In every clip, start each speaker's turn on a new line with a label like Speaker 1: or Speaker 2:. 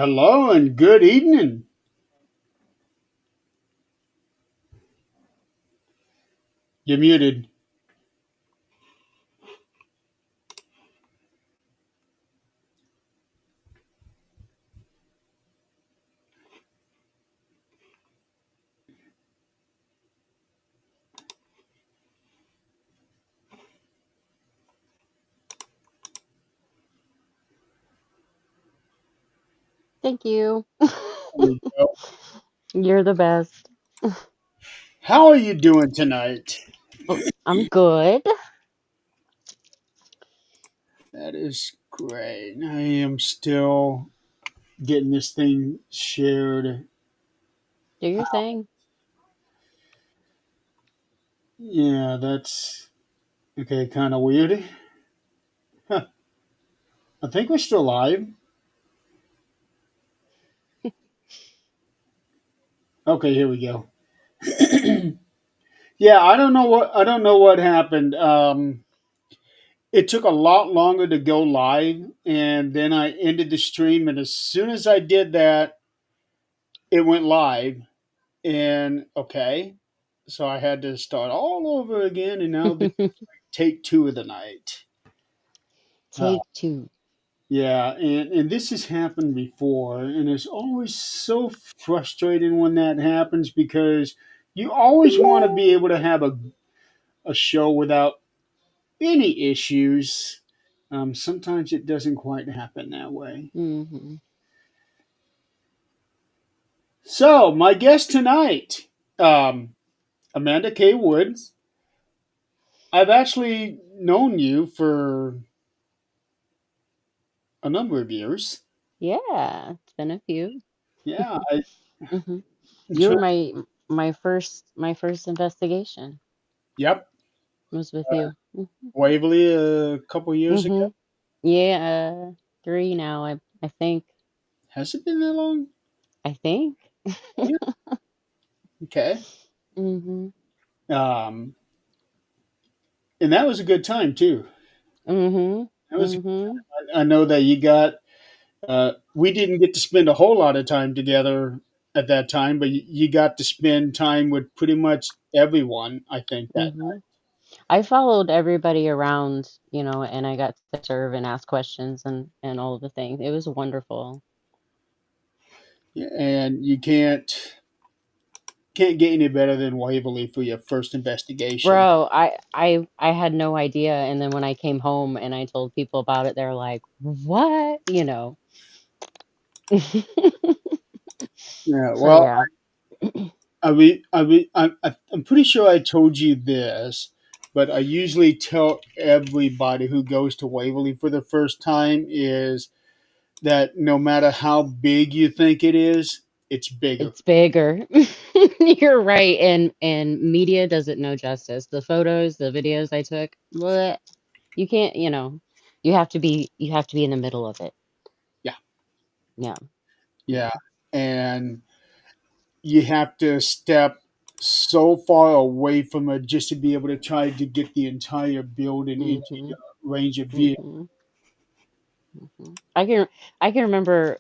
Speaker 1: Hello and good evening. You're muted.
Speaker 2: Thank you.
Speaker 1: There we go.
Speaker 2: You're the best.
Speaker 1: How are you doing tonight?
Speaker 2: Oh, I'm good.
Speaker 1: That is great. I am still getting this thing shared.
Speaker 2: Do your thing.
Speaker 1: Yeah, that's okay. Kind of weird. Huh, I think we're still live. Okay, here we go. Yeah, I don't know what happened. It took a lot longer to go live, and then I ended the stream, and as soon as I did that, it went live. And okay, so I had to start all over again, and now this take two of the night. Uh,
Speaker 2: Take two.
Speaker 1: yeah, and this has happened before, and it's always so frustrating when that happens because you always want to be able to have a show without any issues. Sometimes it doesn't quite happen that way.
Speaker 2: Hmm.
Speaker 1: So my guest tonight, um, Amanda K. Woods. I've actually known you for a number of years.
Speaker 2: Yeah, it's been a few.
Speaker 1: Yeah,
Speaker 2: Hmm.
Speaker 1: I'm
Speaker 2: You were
Speaker 1: trying.
Speaker 2: my first investigation
Speaker 1: Yep,
Speaker 2: was with you.
Speaker 1: Waverly a couple years ago.
Speaker 2: Mm-hmm. Yeah, three now. I think.
Speaker 1: Has it been that long?
Speaker 2: I think.
Speaker 1: Yeah. Okay.
Speaker 2: Mm-hmm.
Speaker 1: Um, and that was a good time too.
Speaker 2: Mm-hmm.
Speaker 1: That was.
Speaker 2: Mm-hmm.
Speaker 1: I know that you got. We didn't get to spend a whole lot of time together at that time, but you got to spend time with pretty much everyone. I think that
Speaker 2: Mm-hmm. I followed everybody around, and I got to serve and ask questions and all of the things. It was wonderful.
Speaker 1: night, and you can't get any better than Waverly for your first investigation.
Speaker 2: Bro, I had no idea, and then when I came home and I told people about it, they're like, "What?"
Speaker 1: Yeah.
Speaker 2: So
Speaker 1: Well,
Speaker 2: yeah.
Speaker 1: I'm pretty sure I told you this, but I usually tell everybody who goes to Waverly for the first time is that no matter how big you think it is, it's bigger.
Speaker 2: It's bigger. You're right, and media doesn't know justice. The photos, the videos I took, bleh, you can't, you have to be in the middle of it.
Speaker 1: Yeah,
Speaker 2: Yeah.
Speaker 1: yeah, and you have to step so far away from it just to be able to try to get the entire building into
Speaker 2: Mm-hmm.
Speaker 1: your range of view.
Speaker 2: Mm-hmm. Hmm. I can remember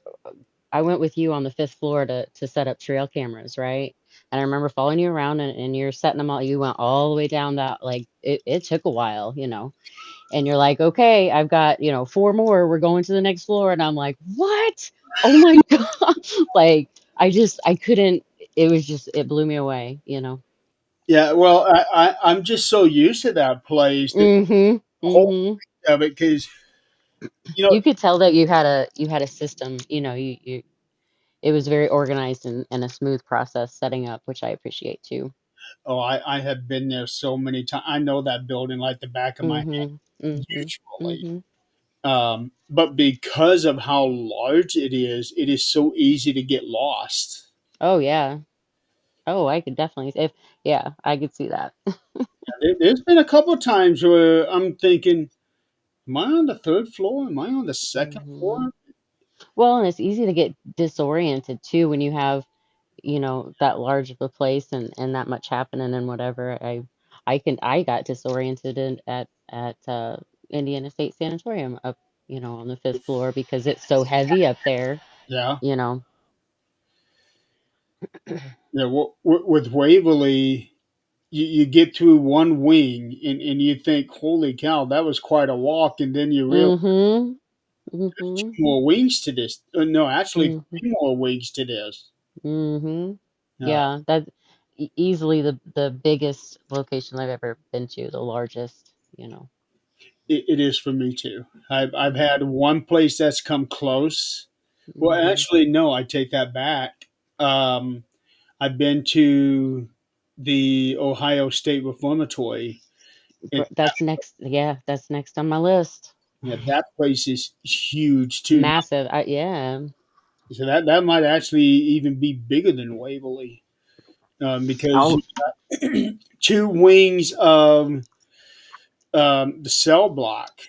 Speaker 2: I went with you on the fifth floor to set up trail cameras, right? And I remember following you around and you're setting them all. You went all the way down that, like, it took a while, and you're like, okay, I've got, four more. We're going to the next floor. And I'm like, what? Oh my God. Like, I couldn't, it blew me away.
Speaker 1: Yeah, well, I'm just so used to that place, the
Speaker 2: Mm-hmm.
Speaker 1: whole
Speaker 2: Mm-hmm.
Speaker 1: of it, because you know,
Speaker 2: You could tell that you had a system, it was very organized and a smooth process setting up, which I appreciate too.
Speaker 1: oh, I have been there so many times. I know that building like the back of my
Speaker 2: Mm-hmm.
Speaker 1: hand,
Speaker 2: Mm-hmm.
Speaker 1: usually.
Speaker 2: Mm-hmm.
Speaker 1: But because of how large it is so easy to get lost.
Speaker 2: Oh yeah. Oh, I could definitely, if yeah, I could see that.
Speaker 1: There's been a couple times where I'm thinking, am I on the third floor? Am I on the second
Speaker 2: Hmm.
Speaker 1: floor?
Speaker 2: Well, and it's easy to get disoriented too when you have, that large of a place and that much happening and whatever. I got disoriented at Indiana State Sanatorium up, on the fifth floor because it's so heavy up there.
Speaker 1: Yeah.
Speaker 2: you know.
Speaker 1: Yeah. With Waverly, you get through one wing and you think, holy cow, that was quite a walk. And then you realize
Speaker 2: Mhm.
Speaker 1: two
Speaker 2: Mhm.
Speaker 1: more wings to this. No, actually,
Speaker 2: Mhm.
Speaker 1: three more wings to this.
Speaker 2: Mhm.
Speaker 1: Uh,
Speaker 2: Yeah, that's easily the biggest location I've ever been to, the largest, you know.
Speaker 1: it is for me too. I've had one place that's come close. Well,
Speaker 2: Mhm.
Speaker 1: actually, no, I take that back. Um, I've been to the Ohio State Reformatory, and
Speaker 2: That's next, yeah, that's next on my list.
Speaker 1: yeah, that place is huge too.
Speaker 2: Massive. Yeah.
Speaker 1: So that might actually even be bigger than Waverly, because
Speaker 2: Oh.
Speaker 1: two wings of the cell block.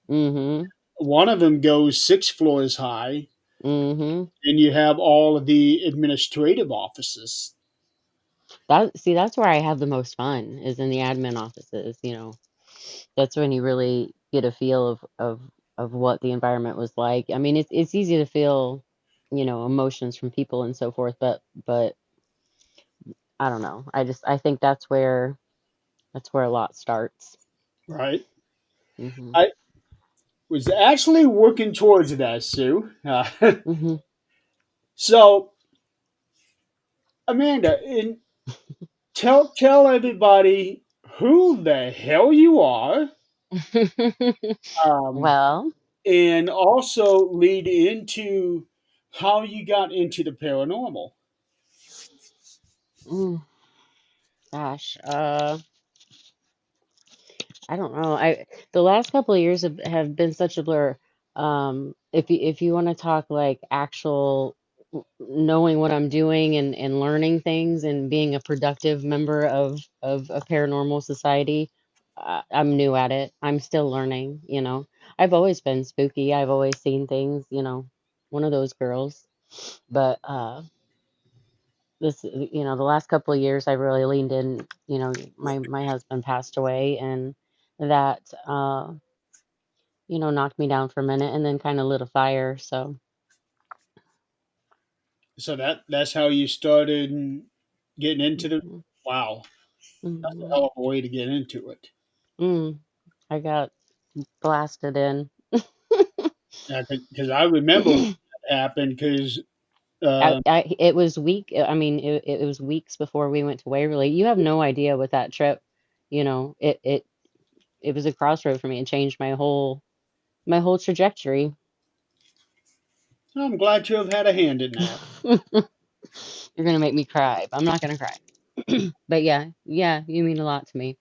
Speaker 2: Mhm.
Speaker 1: One of them goes 6 floors high,
Speaker 2: Mhm.
Speaker 1: and you have all of the administrative offices.
Speaker 2: That's where I have the most fun is in the admin offices, you know. That's when you really get a feel of what the environment was like. I mean, it's easy to feel, you know, emotions from people and so forth, but I don't know. I think that's where a lot starts.
Speaker 1: Right.
Speaker 2: Mhm.
Speaker 1: I was actually working towards that, Sue.
Speaker 2: Mhm.
Speaker 1: So, Amanda, tell everybody who the hell you are, um,
Speaker 2: Well,
Speaker 1: and also lead into how you got into the paranormal.
Speaker 2: mm, gosh, I don't know. The last couple of years have been such a blur. If you want to talk like actual knowing what I'm doing and learning things and being a productive member of a paranormal society, I'm new at it. I'm still learning, you know. I've always been spooky. I've always seen things, you know, one of those girls. But this, you know, the last couple of years I really leaned in, you know, my husband passed away and that you know, knocked me down for a minute and then kind of lit a fire. So,
Speaker 1: So that's how you started getting into the.
Speaker 2: mhm,
Speaker 1: Wow, that's a
Speaker 2: mhm.
Speaker 1: hell of a way to get into it.
Speaker 2: Mm, I got blasted in.
Speaker 1: Yeah, because I remember when that happened. Because
Speaker 2: It was I mean, it was weeks before we went to Waverly. You have no idea what that trip, you know, it was a crossroad for me and changed my whole trajectory.
Speaker 1: I'm glad to have had a hand in that.
Speaker 2: You're gonna make me cry, but I'm not gonna cry. But yeah, yeah, you mean a lot to me.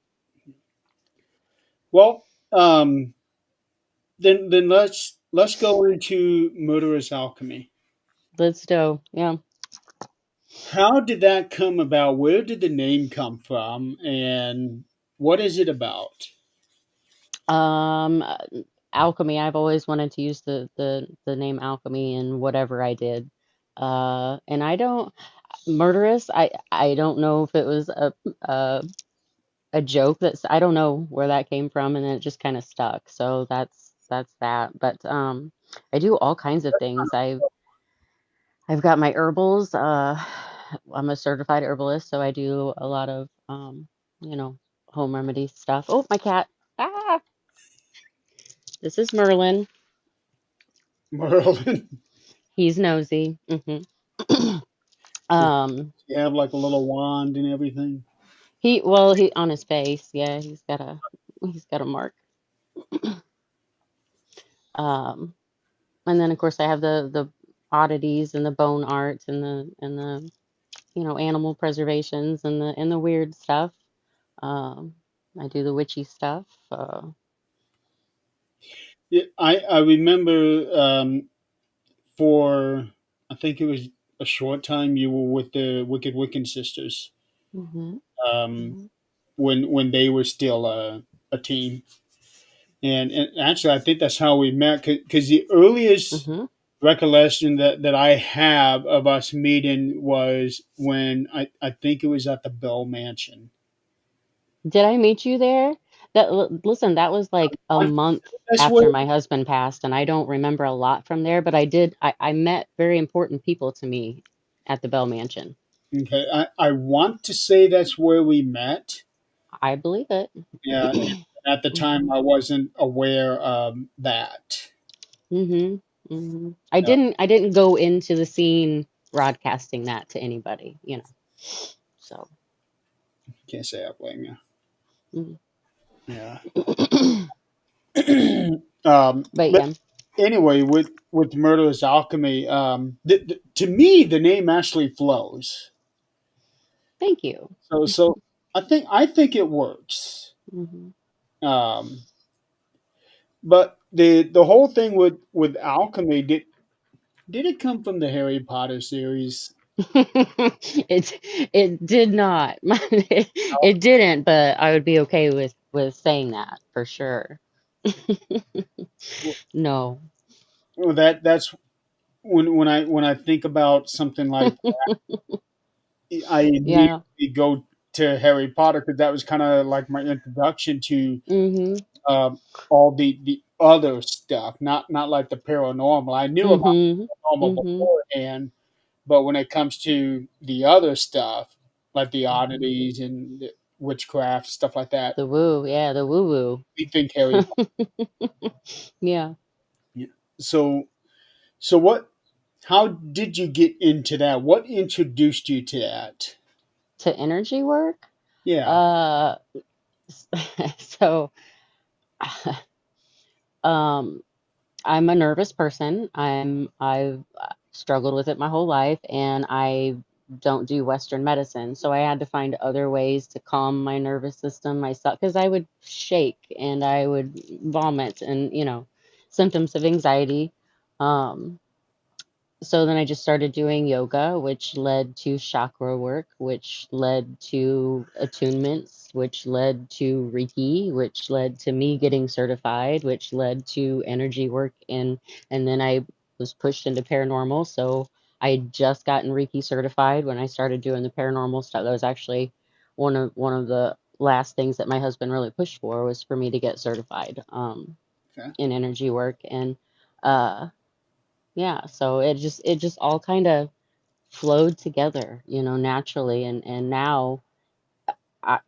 Speaker 1: Well, then let's go into Murderous Alchemy.
Speaker 2: Let's do, yeah.
Speaker 1: How did that come about? Where did the name come from? And what is it about?
Speaker 2: Um, uh, Alchemy. I've always wanted to use the name alchemy in whatever I did. And I don't murderous. I don't know if it was a a joke that's I don't know where that came from, and then it just kind of stuck. So that's that. But I do all kinds of things. I've got my herbals. I'm a certified herbalist, so I do a lot of you know, home remedy stuff. Oh, my cat. Ah, this is Merlin.
Speaker 1: Merlin.
Speaker 2: He's nosy.
Speaker 1: Does
Speaker 2: um,
Speaker 1: he have like a little wand and everything?
Speaker 2: he on his face, yeah, he's got a mark. Um, and then of course I have the oddities and the bone art and the you know animal preservations and the weird stuff. Um, I do the witchy stuff.
Speaker 1: Yeah, I remember for I think it was a short time you were with the Wicked Wiccan sisters,
Speaker 2: Mhm,
Speaker 1: um,
Speaker 2: mhm,
Speaker 1: when they were still a team. And actually, I think that's how we met. Because the earliest
Speaker 2: mhm.
Speaker 1: recollection that I have of us meeting was when I think it was at the Bell Mansion.
Speaker 2: Did I meet you there? Listen, that was like a
Speaker 1: Want-
Speaker 2: month
Speaker 1: That's where
Speaker 2: after my husband passed, and I don't remember a lot from there, but I met very important people to me at the Bell Mansion.
Speaker 1: okay. I want to say that's where we met.
Speaker 2: I believe it.
Speaker 1: Yeah, at the time
Speaker 2: Hmm.
Speaker 1: I wasn't aware of that.
Speaker 2: Hmm. Hmm.
Speaker 1: Uh,
Speaker 2: I didn't go into the scene broadcasting that to anybody, you know. So,
Speaker 1: can't say I blame you.
Speaker 2: mhm.
Speaker 1: Yeah.
Speaker 2: But
Speaker 1: But
Speaker 2: yeah,
Speaker 1: anyway, with Murderous Alchemy, to me the name actually flows.
Speaker 2: thank you.
Speaker 1: So I think it works.
Speaker 2: Hmm.
Speaker 1: Um, but the whole thing with alchemy, did it come from the Harry Potter series?
Speaker 2: It did not. It didn't, but I would be okay with saying that for sure. No.
Speaker 1: Well, that's when I think about something like I
Speaker 2: Yeah.
Speaker 1: immediately go to Harry Potter because that was kind of like my introduction to
Speaker 2: Hmm.
Speaker 1: um, all the other stuff, not like the paranormal. I knew about
Speaker 2: Hmm.
Speaker 1: paranormal
Speaker 2: Hmm.
Speaker 1: beforehand, but when it comes to the other stuff, like the
Speaker 2: Hmm.
Speaker 1: oddities and the witchcraft stuff like that,
Speaker 2: The woo, yeah, the woo
Speaker 1: we think Harry Potter.
Speaker 2: woo. Yeah.
Speaker 1: Yeah. So so what? How did you get into that? What introduced you to that?
Speaker 2: To energy work.
Speaker 1: Yeah.
Speaker 2: Uh, so, um, I'm a nervous person. I've struggled with it my whole life, and I don't do Western medicine. So I had to find other ways to calm my nervous system myself because I would shake and I would vomit and, symptoms of anxiety. Um, so then I just started doing yoga, which led to chakra work, which led to attunements, which led to Reiki, which led to me getting certified, which led to energy work, and then I was pushed into paranormal. So I had just gotten Reiki certified when I started doing the paranormal stuff. That was actually one of the last things that my husband really pushed for was for me to get certified
Speaker 1: Okay.
Speaker 2: in energy work. And uh yeah, so it just all kind of flowed together, naturally. And now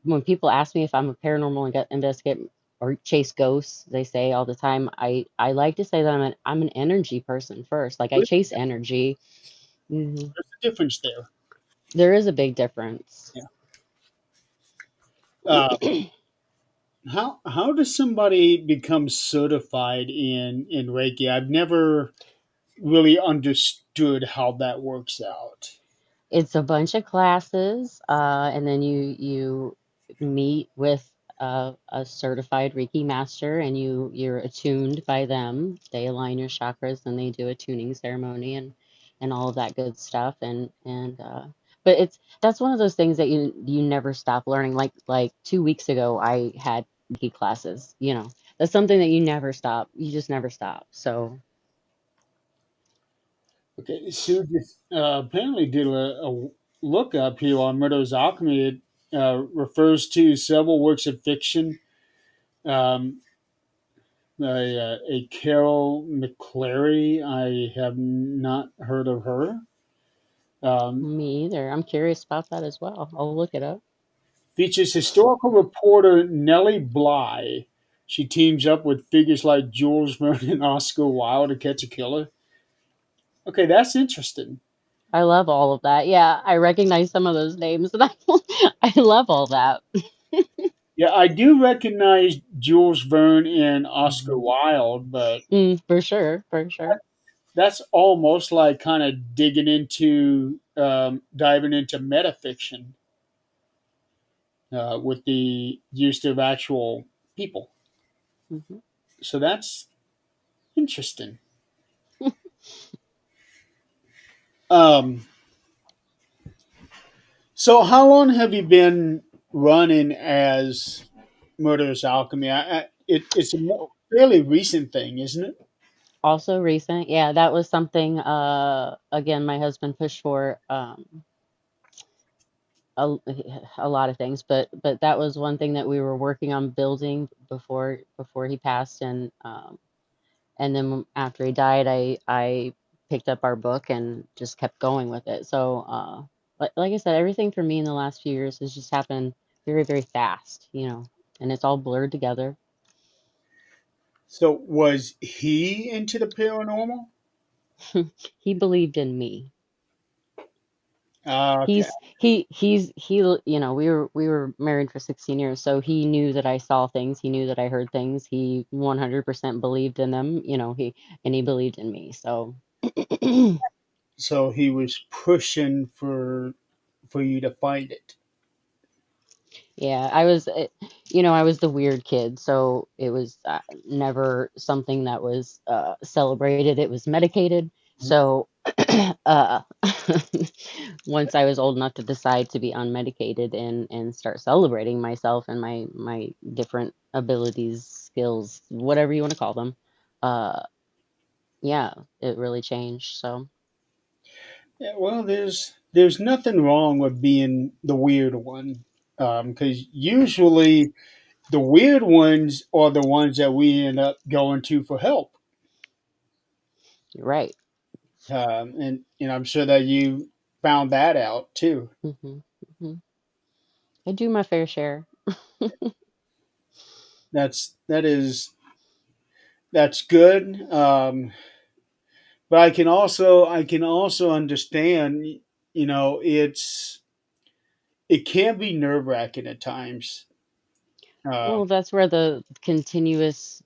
Speaker 2: when people ask me if I'm a paranormal investigator or chase ghosts, they say all the time, I like to say that I'm an energy person first. Like I
Speaker 1: There's
Speaker 2: chase energy. Hmm.
Speaker 1: a difference there.
Speaker 2: There is a big difference.
Speaker 1: Yeah. Uh, how does somebody become certified in Reiki? I've never really understood how that works out.
Speaker 2: It's a bunch of classes, and then you meet with a certified Reiki master, and you're attuned by them. They align your chakras, and they do a tuning ceremony and all of that good stuff. And but that's one of those things that you never stop learning. Like 2 weeks ago, I had Reiki classes. That's something that you never stop. You just never stop. So
Speaker 1: Okay, Sue just apparently did a look up here on Murderous Alchemy. It refers to several works of fiction. Um, a Carol McClary. I have not heard of her. Um,
Speaker 2: me either. I'm curious about that as well. I'll look it up.
Speaker 1: features historical reporter Nellie Bly. She teams up with figures like Jules Verne and Oscar Wilde to catch a killer. Okay, that's interesting.
Speaker 2: I love all of that. Yeah, I recognize some of those names, and I love all that.
Speaker 1: Yeah, I do recognize Jules Verne and Oscar
Speaker 2: Hmm.
Speaker 1: Wilde, but
Speaker 2: For sure, for sure.
Speaker 1: that's almost like kind of digging into diving into metafiction with the use of actual people.
Speaker 2: Hmm.
Speaker 1: So that's interesting. Um, so how long have you been running as Murderous Alchemy? It's a fairly recent thing, isn't it?
Speaker 2: Also recent, yeah, that was something. Again, my husband pushed for a, a lot of things, but that was one thing that we were working on building before he passed, and then after he died, I picked up our book and just kept going with it. So, like I said, everything for me in the last few years has just happened very, very fast, and it's all blurred together.
Speaker 1: So was he into the paranormal?
Speaker 2: He believed in me.
Speaker 1: Okay.
Speaker 2: We were married for 16 years, so he knew that I saw things. He knew that I heard things. He 100% believed in them, he believed in me. So,
Speaker 1: So he was pushing for you to find it.
Speaker 2: yeah, I was the weird kid, so it was never something that was celebrated. It was medicated. So, uh, once I was old enough to decide to be unmedicated and start celebrating myself and my different abilities, skills, whatever you want to call them, uh, yeah, it really changed. So,
Speaker 1: Yeah, well, there's nothing wrong with being the weird one, because usually the weird ones are the ones that we end up going to for help.
Speaker 2: you're right.
Speaker 1: And I'm sure that you found that out too.
Speaker 2: hmm hmm I do my fair share.
Speaker 1: That's good. But I can also understand. It can be nerve wracking at times. Uh,
Speaker 2: Well, that's where the continuous,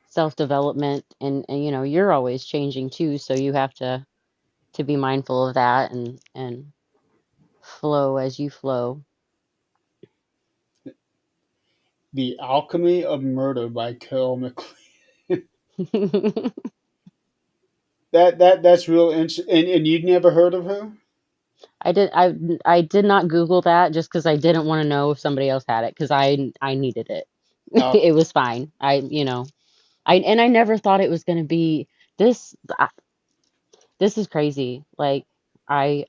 Speaker 2: self-development and you're always changing too, so you have to be mindful of that and flow as you flow.
Speaker 1: the Alchemy of Murder by Carol McLean. That's real interesting. And you'd never heard of her?
Speaker 2: I did not Google that just because I didn't want to know if somebody else had it because I needed it.
Speaker 1: Uh,
Speaker 2: It was fine. I never thought it was going to be this. This is crazy. Like I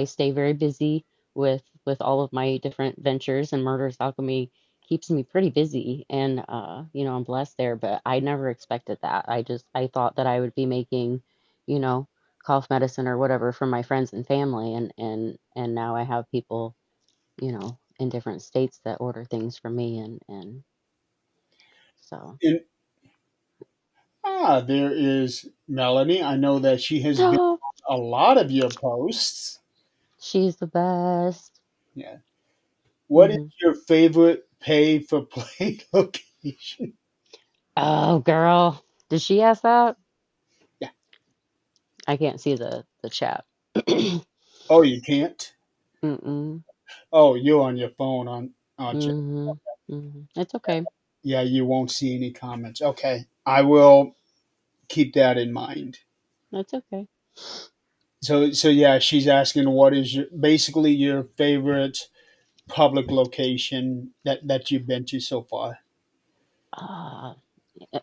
Speaker 2: stay very busy with all of my different ventures, and Murderous Alchemy keeps me pretty busy, and I'm blessed there. But I never expected that. I thought that I would be making, you know, cough medicine or whatever for my friends and family, and now I have people, in different states that order things from me, and so.
Speaker 1: and there is Melanie. I know that she has been on a lot of your posts.
Speaker 2: She's the best.
Speaker 1: Yeah. What is
Speaker 2: hmm
Speaker 1: your favorite pay for play location?
Speaker 2: Oh, girl. Did she ask that?
Speaker 1: Yeah.
Speaker 2: I can't see the chat.
Speaker 1: Oh, you can't.
Speaker 2: Mm-mm.
Speaker 1: Oh, you're on your phone, aren't you?
Speaker 2: Mm-hmm. Mm-hmm. It's okay.
Speaker 1: Yeah, you won't see any comments. Okay, I will keep that in mind.
Speaker 2: That's okay.
Speaker 1: So yeah, she's asking what is basically your favorite public location that you've been to so far.
Speaker 2: Uh,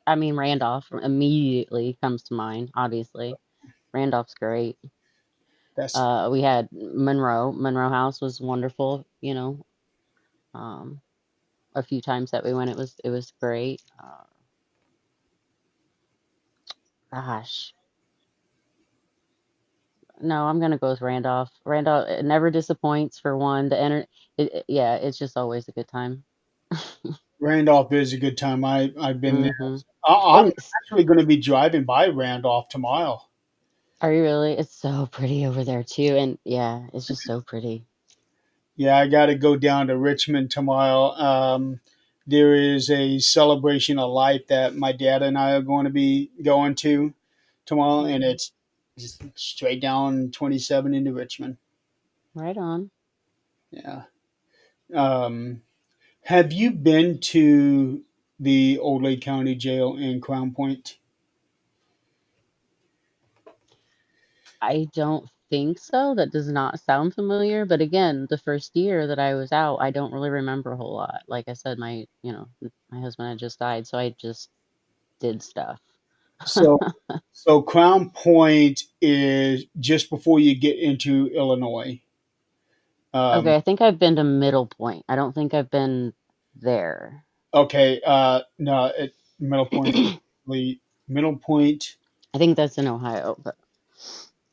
Speaker 2: I mean, Randolph immediately comes to mind, obviously. Randolph's great.
Speaker 1: That's
Speaker 2: We had Monroe. Monroe House was wonderful, Um, a few times that we went, it was great. Gosh, no, I'm gonna go with Randolph. Randolph, it never disappoints for one. Yeah, it's just always a good time.
Speaker 1: Randolph is a good time. I've been there.
Speaker 2: hmm
Speaker 1: I'm
Speaker 2: Oh,
Speaker 1: actually going to be driving by Randolph tomorrow.
Speaker 2: are you really? It's so pretty over there too, and yeah, it's just so pretty.
Speaker 1: Yeah, I got to go down to Richmond tomorrow. There is a celebration of life that my dad and I are going to be going to tomorrow, and
Speaker 2: hmm
Speaker 1: it's just straight down 27 into Richmond.
Speaker 2: Right on.
Speaker 1: Yeah. Um, have you been to the Old Lake County Jail in Crown Point?
Speaker 2: I don't think so. That does not sound familiar. But again, the first year that I was out, I don't really remember a whole lot. Like I said, my husband had just died, so I just did stuff.
Speaker 1: So, so Crown Point is just before you get into Illinois. Um,
Speaker 2: Okay, I think I've been to Middle Point. I don't think I've been there.
Speaker 1: okay, no, Middle Point, Middle Point.
Speaker 2: I think that's in Ohio, but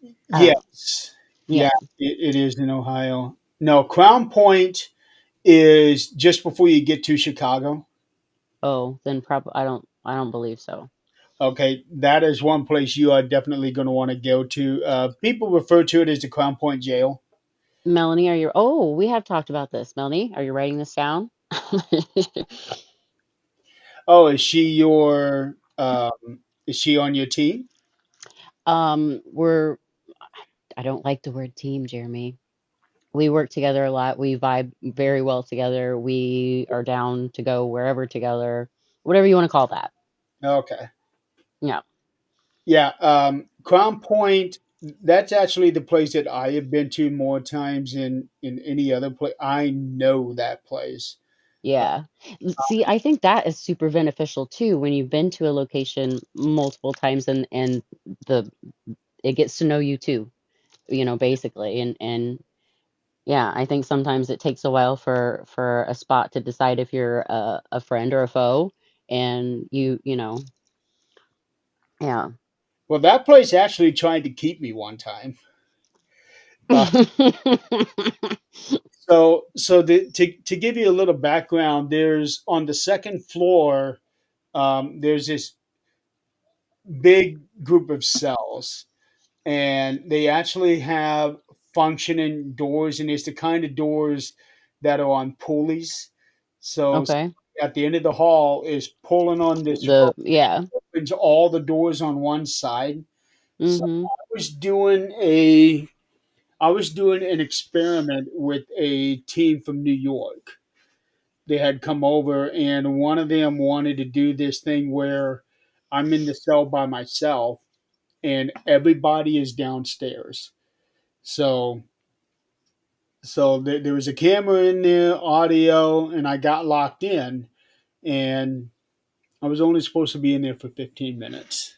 Speaker 2: I don't know.
Speaker 1: Yes, yeah,
Speaker 2: Yeah.
Speaker 1: it is in Ohio. No, Crown Point is just before you get to Chicago.
Speaker 2: Oh, then probably I don't believe so.
Speaker 1: Okay, that is one place you are definitely going to want to go to. People refer to it as the Crown Point Jail.
Speaker 2: Melanie, are you Oh, we have talked about this. Melanie, are you writing this down?
Speaker 1: Oh, is she your? Is she on your team?
Speaker 2: We're I don't like the word team, Jeremy. We work together a lot. We vibe very well together. We are down to go wherever together, whatever you want to call that.
Speaker 1: Okay.
Speaker 2: Yeah.
Speaker 1: Yeah, Crown Point. That's actually the place that I have been to more times in any other place. I know that place.
Speaker 2: Yeah. See, I think that is super beneficial too when you've been to a location multiple times and the it gets to know you too, basically. And yeah, I think sometimes it takes a while for a spot to decide if you're a friend or a foe and yeah.
Speaker 1: Well, that place actually tried to keep me one time. Uh, to give you a little background, there's on the second floor. There's this big group of cells, and they actually have functioning doors, and it's the kind of doors that are on pulleys. So
Speaker 2: Okay.
Speaker 1: at the end of the hall is pulling on this rope,
Speaker 2: Yeah.
Speaker 1: opens all the doors on one side. So
Speaker 2: Mhm.
Speaker 1: I was doing an experiment with a team from New York. They had come over, and one of them wanted to do this thing where I'm in the cell by myself, and everybody is downstairs. So there was a camera in there, audio, and I got locked in, and I was only supposed to be in there for 15 minutes.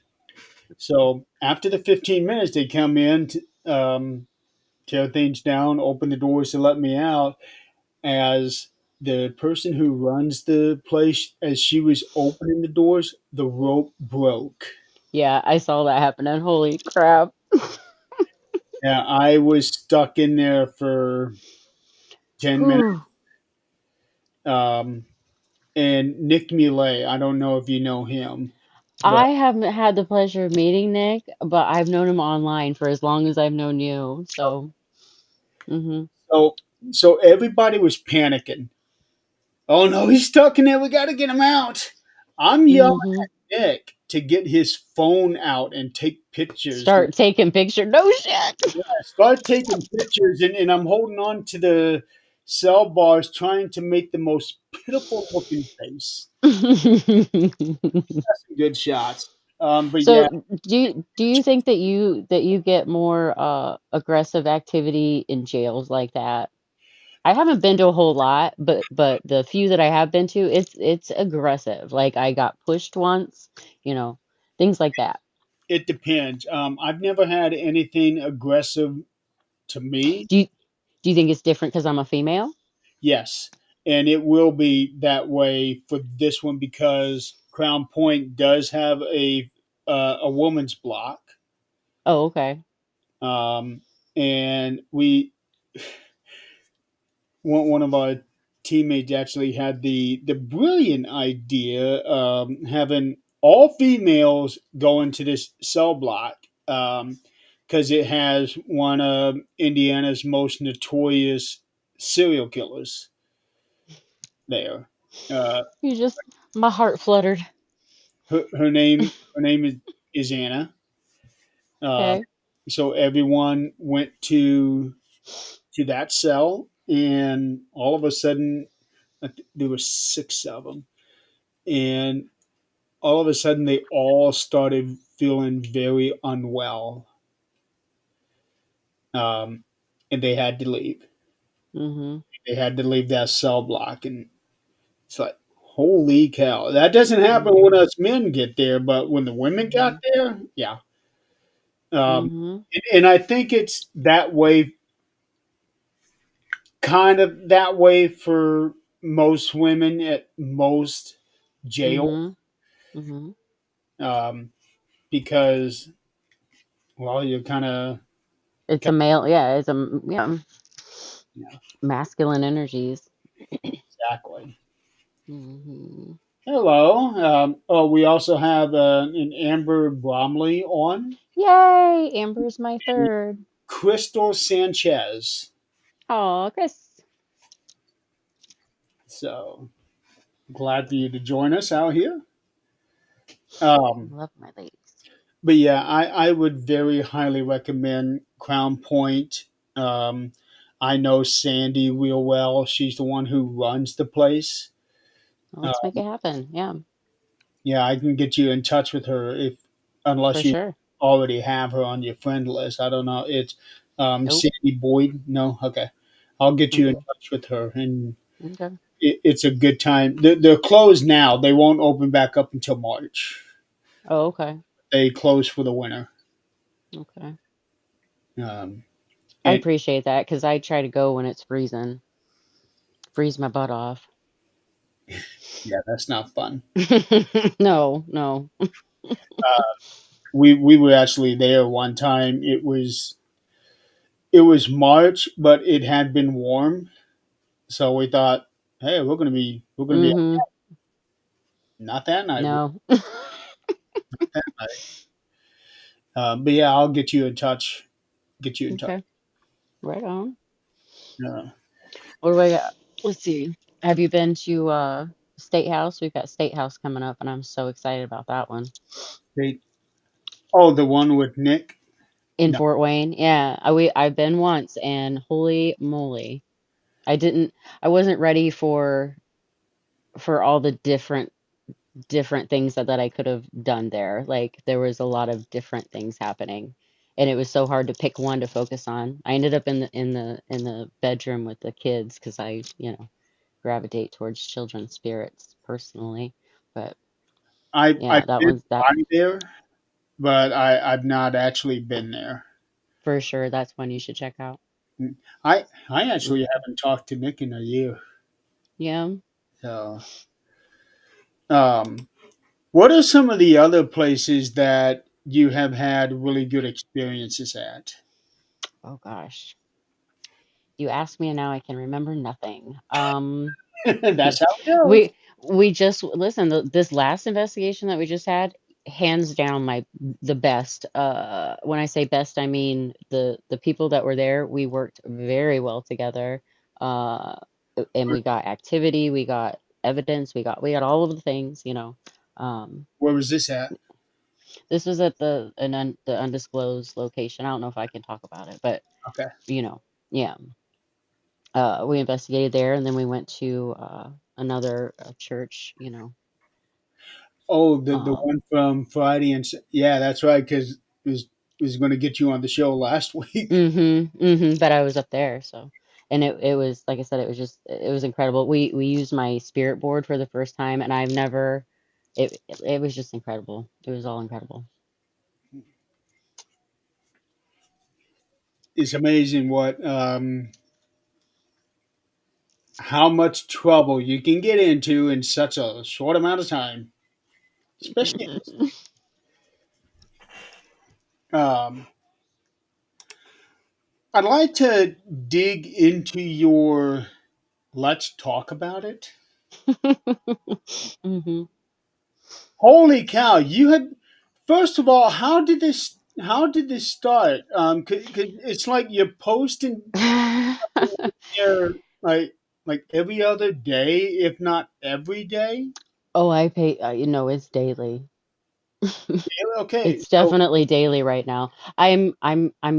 Speaker 1: So after the 15 minutes, they come in, tear things down, open the doors to let me out. As the person who runs the place, as she was opening the doors, the rope broke.
Speaker 2: Yeah, I saw that happen and holy crap.
Speaker 1: Yeah, I was stuck in there for 10 minutes.
Speaker 2: Whew.
Speaker 1: Um, and Nick Muley, I don't know if you know him, but
Speaker 2: I haven't had the pleasure of meeting Nick, but I've known him online for as long as I've known you. So, mhm.
Speaker 1: so so everybody was panicking. Oh no, he's stuck in there. We got to get him out. I'm yelling
Speaker 2: Mhm.
Speaker 1: at Nick to get his phone out and take pictures.
Speaker 2: Start taking picture. No shit.
Speaker 1: Start taking pictures, and I'm holding on to the cell bars, trying to make the most pitiful looking face. That's some good shots. But yeah,
Speaker 2: So, do you think that you get more aggressive activity in jails like that? I haven't been to a whole lot, but the few that I have been to, it's aggressive. Like I got pushed once, you know, things like that.
Speaker 1: it depends. I've never had anything aggressive to me.
Speaker 2: Do you do you think it's different because I'm a female?
Speaker 1: Yes, and it will be that way for this one because Crown Point does have a woman's block,
Speaker 2: Oh, okay.
Speaker 1: um, and we one of our teammates actually had the brilliant idea having all females go into this cell block because it has one of Indiana's most notorious serial killers there. Uh,
Speaker 2: You just My heart fluttered.
Speaker 1: her name is Anna. Uh,
Speaker 2: Okay.
Speaker 1: so everyone went to that cell, and all of a sudden, there were six of them, and all of a sudden, they all started feeling very unwell, um, and they had to leave.
Speaker 2: Mhm.
Speaker 1: They had to leave that cell block, and it's like, holy cow! That doesn't happen when
Speaker 2: Mhm.
Speaker 1: us men get there, but when the women got
Speaker 2: Mhm.
Speaker 1: there, yeah. Um,
Speaker 2: Mhm.
Speaker 1: and I think it's that way kind of that way for most women at most jails,
Speaker 2: Mm-hmm. Mm-hmm.
Speaker 1: um, because well, you kind of
Speaker 2: It's a male, yeah, it's a yeah,
Speaker 1: yeah,
Speaker 2: masculine energies.
Speaker 1: exactly.
Speaker 2: Hmm.
Speaker 1: Hello. Oh, we also have an Amber Bromley on
Speaker 2: Yay! Amber's my
Speaker 1: and
Speaker 2: third.
Speaker 1: Crystal Sanchez.
Speaker 2: Oh, Chris.
Speaker 1: So glad for you to join us out here. Um,
Speaker 2: Love my ladies.
Speaker 1: but yeah, I would very highly recommend Crown Point. Um, I know Sandy real well. She's the one who runs the place.
Speaker 2: Well,
Speaker 1: Uh,
Speaker 2: let's make it happen. Yeah,
Speaker 1: yeah, I can get you in touch with her if,
Speaker 2: for
Speaker 1: unless you
Speaker 2: sure.
Speaker 1: already have her on your friend list. I don't know. It's
Speaker 2: Nope.
Speaker 1: Sandy Boyd. No, okay. I'll get you in
Speaker 2: Mm-mm.
Speaker 1: touch with her, and
Speaker 2: Okay.
Speaker 1: it's a good time. They're closed now. They won't open back up until March.
Speaker 2: Oh, okay.
Speaker 1: They close for the winter.
Speaker 2: Okay.
Speaker 1: Um,
Speaker 2: I
Speaker 1: and
Speaker 2: appreciate that because I try to go when it's freezing, freeze my butt off.
Speaker 1: yeah, that's not fun.
Speaker 2: No, no.
Speaker 1: We were actually there one time. It was March, but it had been warm, so we thought, hey, we're gonna be
Speaker 2: Mm-hmm.
Speaker 1: not that night,
Speaker 2: No.
Speaker 1: that night. But yeah, I'll get you in touch. Get you in touch.
Speaker 2: Okay. Right on.
Speaker 1: Uh,
Speaker 2: What do I got? Let's see. Have you been to State House? We've got State House coming up, and I'm so excited about that one
Speaker 1: they, oh, the one with Nick.
Speaker 2: in
Speaker 1: No,
Speaker 2: Fort Wayne. Yeah, I've been once, and holy moly, I didn't. I wasn't ready for all the different things that I could have done there. Like there was a lot of different things happening. And it was so hard to pick one to focus on. I ended up in the bedroom with the kids because I gravitate towards children's spirits personally. But
Speaker 1: I've
Speaker 2: yeah, that
Speaker 1: been
Speaker 2: one's that
Speaker 1: by there, but I've not actually been there.
Speaker 2: for sure. That's one you should check out.
Speaker 1: I actually
Speaker 2: Mm.
Speaker 1: haven't talked to Nick in a year.
Speaker 2: Yeah.
Speaker 1: So, um, what are some of the other places that you have had really good experiences at?
Speaker 2: Oh gosh. You asked me and now I can remember nothing.
Speaker 1: That's how it goes.
Speaker 2: We we just listen, this last investigation that we just had, hands down the best. When I say best, I mean the people that were there, we worked very well together. Uh, and
Speaker 1: Where,
Speaker 2: we got activity, we got evidence, we got all of the things. Um,
Speaker 1: where was this at?
Speaker 2: this was at the undisclosed location. I don't know if I can talk about it, but
Speaker 1: Okay.
Speaker 2: you know, yeah. We investigated there, and then we went to another church.
Speaker 1: Oh, the
Speaker 2: Um,
Speaker 1: one from Friday yeah, that's right. Because was going to get you on the show last week.
Speaker 2: but I was up there, so and it was like I said, it was incredible. We used my spirit board for the first time, and I've never. It was just incredible. It was all incredible.
Speaker 1: It's amazing what how much trouble you can get into in such a short amount of time, especially. Um, I'd like to dig into your. Let's talk about it.
Speaker 2: Hmm.
Speaker 1: Holy cow! You had first of all, how did this? How did this start? 'Cause it's like you're posting there like every other day, if not every day.
Speaker 2: Oh, I pay. It's daily.
Speaker 1: Yeah, okay,
Speaker 2: It's
Speaker 1: so
Speaker 2: definitely daily right now. I'm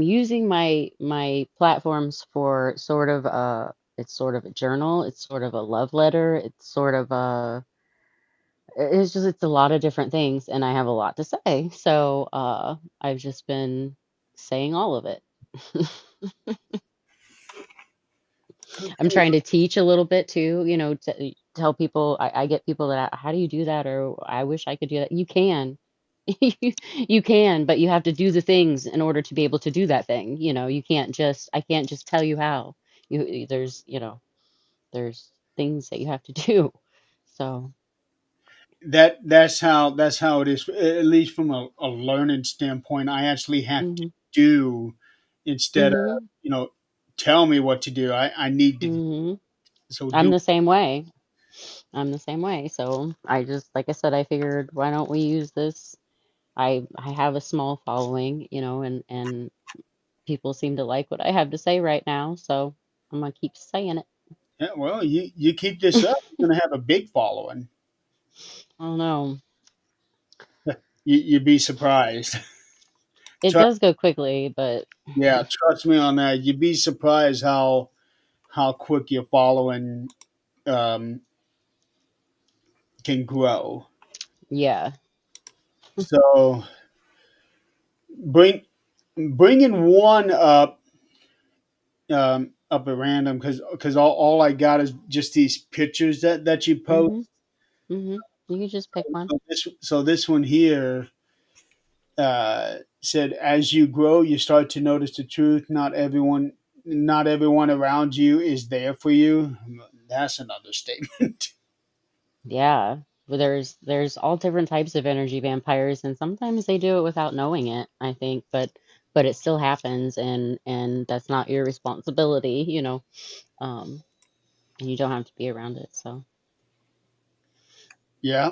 Speaker 2: using my platforms for sort of it's sort of a journal, it's sort of a love letter, it's sort of it's a lot of different things and I have a lot to say. So I've just been saying all of it. I'm
Speaker 1: okay,
Speaker 2: trying to teach a little bit too, to tell people I get people that how do you do that or I wish I could do that. You can. You can, but you have to do the things in order to be able to do that thing. You can't just I can't just tell you how. there's, there's things that you have to do. So,
Speaker 1: That's how it is. At least from a learning standpoint, I actually have to
Speaker 2: hmm
Speaker 1: do instead of
Speaker 2: hmm
Speaker 1: you know tell me what to do. I need to
Speaker 2: hmm
Speaker 1: so
Speaker 2: I'm
Speaker 1: do.
Speaker 2: the same way. I'm the same way. So I just, like I said, I figured, why don't we use this? I have a small following, and people seem to like what I have to say right now, so I'm gonna keep saying it.
Speaker 1: Yeah, well, you keep this up, you're gonna have a big following.
Speaker 2: I don't know.
Speaker 1: You'd be surprised.
Speaker 2: It
Speaker 1: Trust,
Speaker 2: does go quickly, but
Speaker 1: yeah, trust me on that. You'd be surprised how quick your following um, can grow.
Speaker 2: yeah.
Speaker 1: So bring bringing one up at random because all I got is just these pictures that you post.
Speaker 2: Mhm. Mhm. You can just pick one.
Speaker 1: So this one here said, as you grow, you start to notice the truth. Not everyone around you is there for you. That's an understatement.
Speaker 2: Yeah. But there's all different types of energy vampires, and sometimes they do it without knowing it, I think, but it still happens, and that's not your responsibility. Um and you don't have to be around it. So,
Speaker 1: Yeah.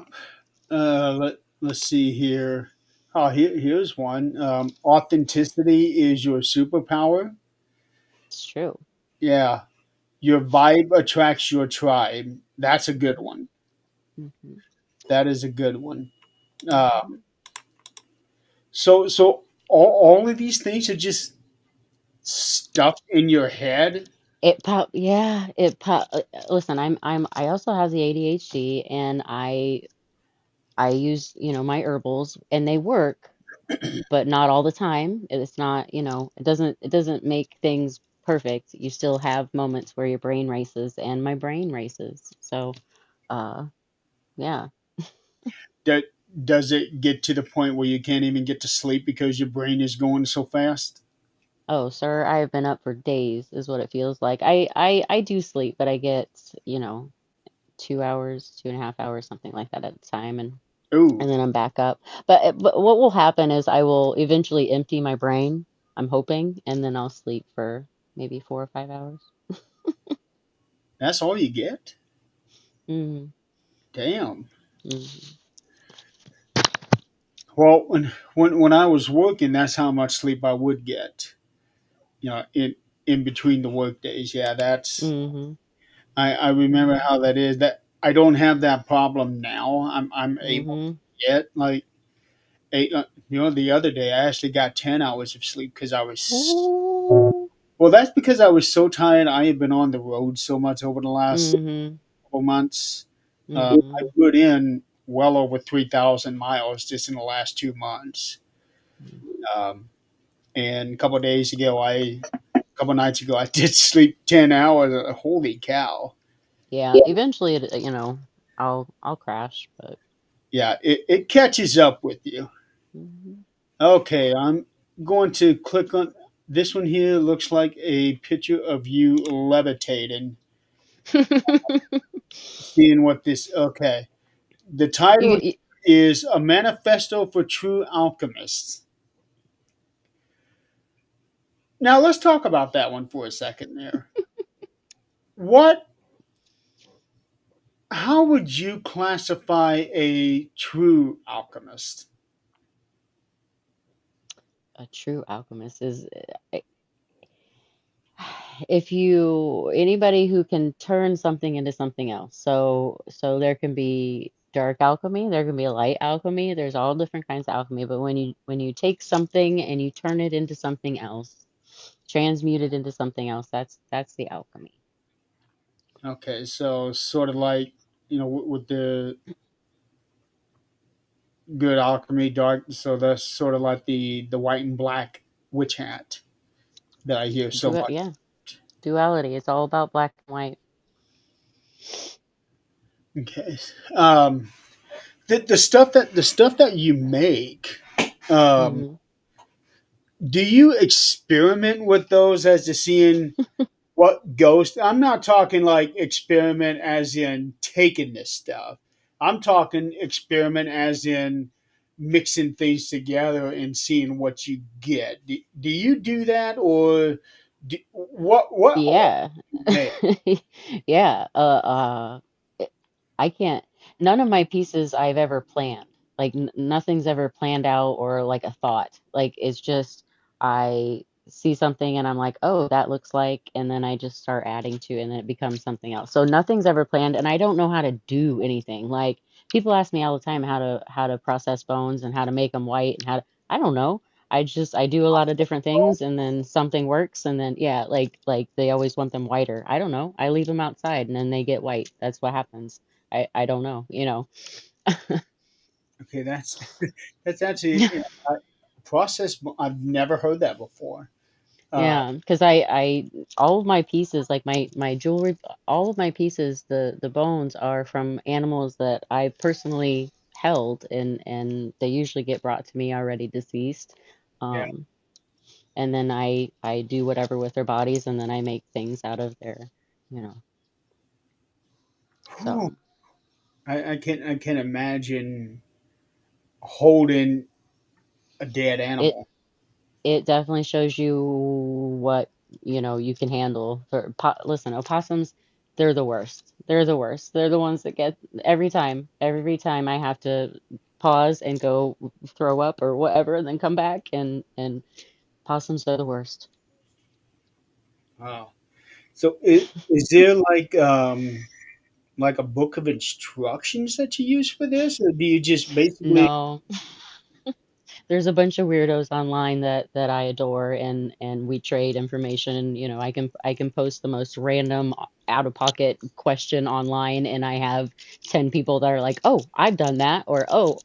Speaker 1: Let's see here. Oh, here's one. Authenticity is your superpower.
Speaker 2: it's true.
Speaker 1: Yeah. Your vibe attracts your tribe. That's a good one.
Speaker 2: Mhm.
Speaker 1: That is a good one.
Speaker 2: Mhm.
Speaker 1: So all of these things are just stuck in your head.
Speaker 2: It pop, yeah, it pop. Listen, I also have the ADHD, and I use, my herbals, and they work, but not all the time. It's not, it doesn't make things perfect. You still have moments where your brain races, and my brain races. So, uh, yeah.
Speaker 1: That does it get to the point where you can't even get to sleep because your brain is going so fast?
Speaker 2: Oh, sir, I have been up for days, is what it feels like. I do sleep, but I get, 2 hours, 2.5 hours, something like that at a time, and
Speaker 1: Ooh,
Speaker 2: then I'm back up. But what will happen is I will eventually empty my brain, I'm hoping, and then I'll sleep for maybe 4 or 5 hours.
Speaker 1: that's all you get?
Speaker 2: hmm
Speaker 1: Damn.
Speaker 2: hmm
Speaker 1: Well, when I was working, that's how much sleep I would get. In between the work days. Yeah, that's
Speaker 2: hmm
Speaker 1: I remember
Speaker 2: hmm
Speaker 1: how that is. That I don't have that problem now. I'm able
Speaker 2: hmm
Speaker 1: to get like eight. The other day I actually got 10 hours of sleep because I was.
Speaker 2: Ooh.
Speaker 1: Well, that's because I was so tired. I had been on the road so much over the last
Speaker 2: hmm
Speaker 1: couple months. I
Speaker 2: hmm
Speaker 1: put in well over 3,000 miles just in the last 2 months. Um, and a couple of days ago, a couple of nights ago, I did sleep 10 hours. Holy cow!
Speaker 2: Yeah, eventually I'll crash, but
Speaker 1: Yeah, it catches up with you.
Speaker 2: hmm
Speaker 1: Okay, I'm going to click on this one here. Looks like a picture of you levitating. Seeing what this. Okay, the title
Speaker 2: you,
Speaker 1: is A Manifesto for True Alchemists. Now let's talk about that one for a second there. What How would you classify a true alchemist?
Speaker 2: a true alchemist is, if you anybody who can turn something into something else. So there can be dark alchemy, there can be light alchemy, there's all different kinds of alchemy, but when you take something and you turn it into something else, transmute it into something else, that's the alchemy.
Speaker 1: Okay, so sort of like with the good alchemy, dark. So that's sort of like the white and black witch hat that I hear so much.
Speaker 2: Yeah, duality. It's all about black and white.
Speaker 1: Okay, um, the stuff that you make. Um,
Speaker 2: hmm
Speaker 1: do you experiment with those as to seeing What ghost? I'm not talking like experiment as in taking this stuff. I'm talking experiment as in mixing things together and seeing what you get. Do you do that, or what all
Speaker 2: Yeah.
Speaker 1: do you make?
Speaker 2: Yeah. I can't, none of my pieces I've ever planned. Like nothing's ever planned out or like a thought. Like it's just I see something and I'm like, oh, that looks like, and then I just start adding to it and then it becomes something else. So nothing's ever planned and I don't know how to do anything. Like people ask me all the time how to process bones and how to make them white and how to, I don't know. I do a lot of different things and then something works and then yeah, like they always want them whiter. I don't know. I leave them outside and then they get white. That's what happens. I don't know, you know.
Speaker 1: Okay, that's that's actually, a process. I've never heard that before. Uh,
Speaker 2: Yeah, because I all of my pieces, like my jewelry, all of my pieces, the bones are from animals that I personally held, and they usually get brought to me already deceased.
Speaker 1: yeah.
Speaker 2: Um, and then I do whatever with their bodies, and then I make things out of their, you know.
Speaker 1: Whew.
Speaker 2: So
Speaker 1: I can't imagine holding a dead
Speaker 2: it
Speaker 1: animal.
Speaker 2: it definitely shows you what you can handle. Listen, opossums, they're the worst. They're the worst. They're the ones that get every time I have to pause and go throw up or whatever and then come back, and possums are the worst.
Speaker 1: Wow. So is there like a book of instructions that you use for this, or do you just basically?
Speaker 2: No, there's a bunch of weirdos online that I adore, and we trade information. I can post the most random out of pocket question online, and I have 10 people that are like, "Oh, I've done that," or "Oh,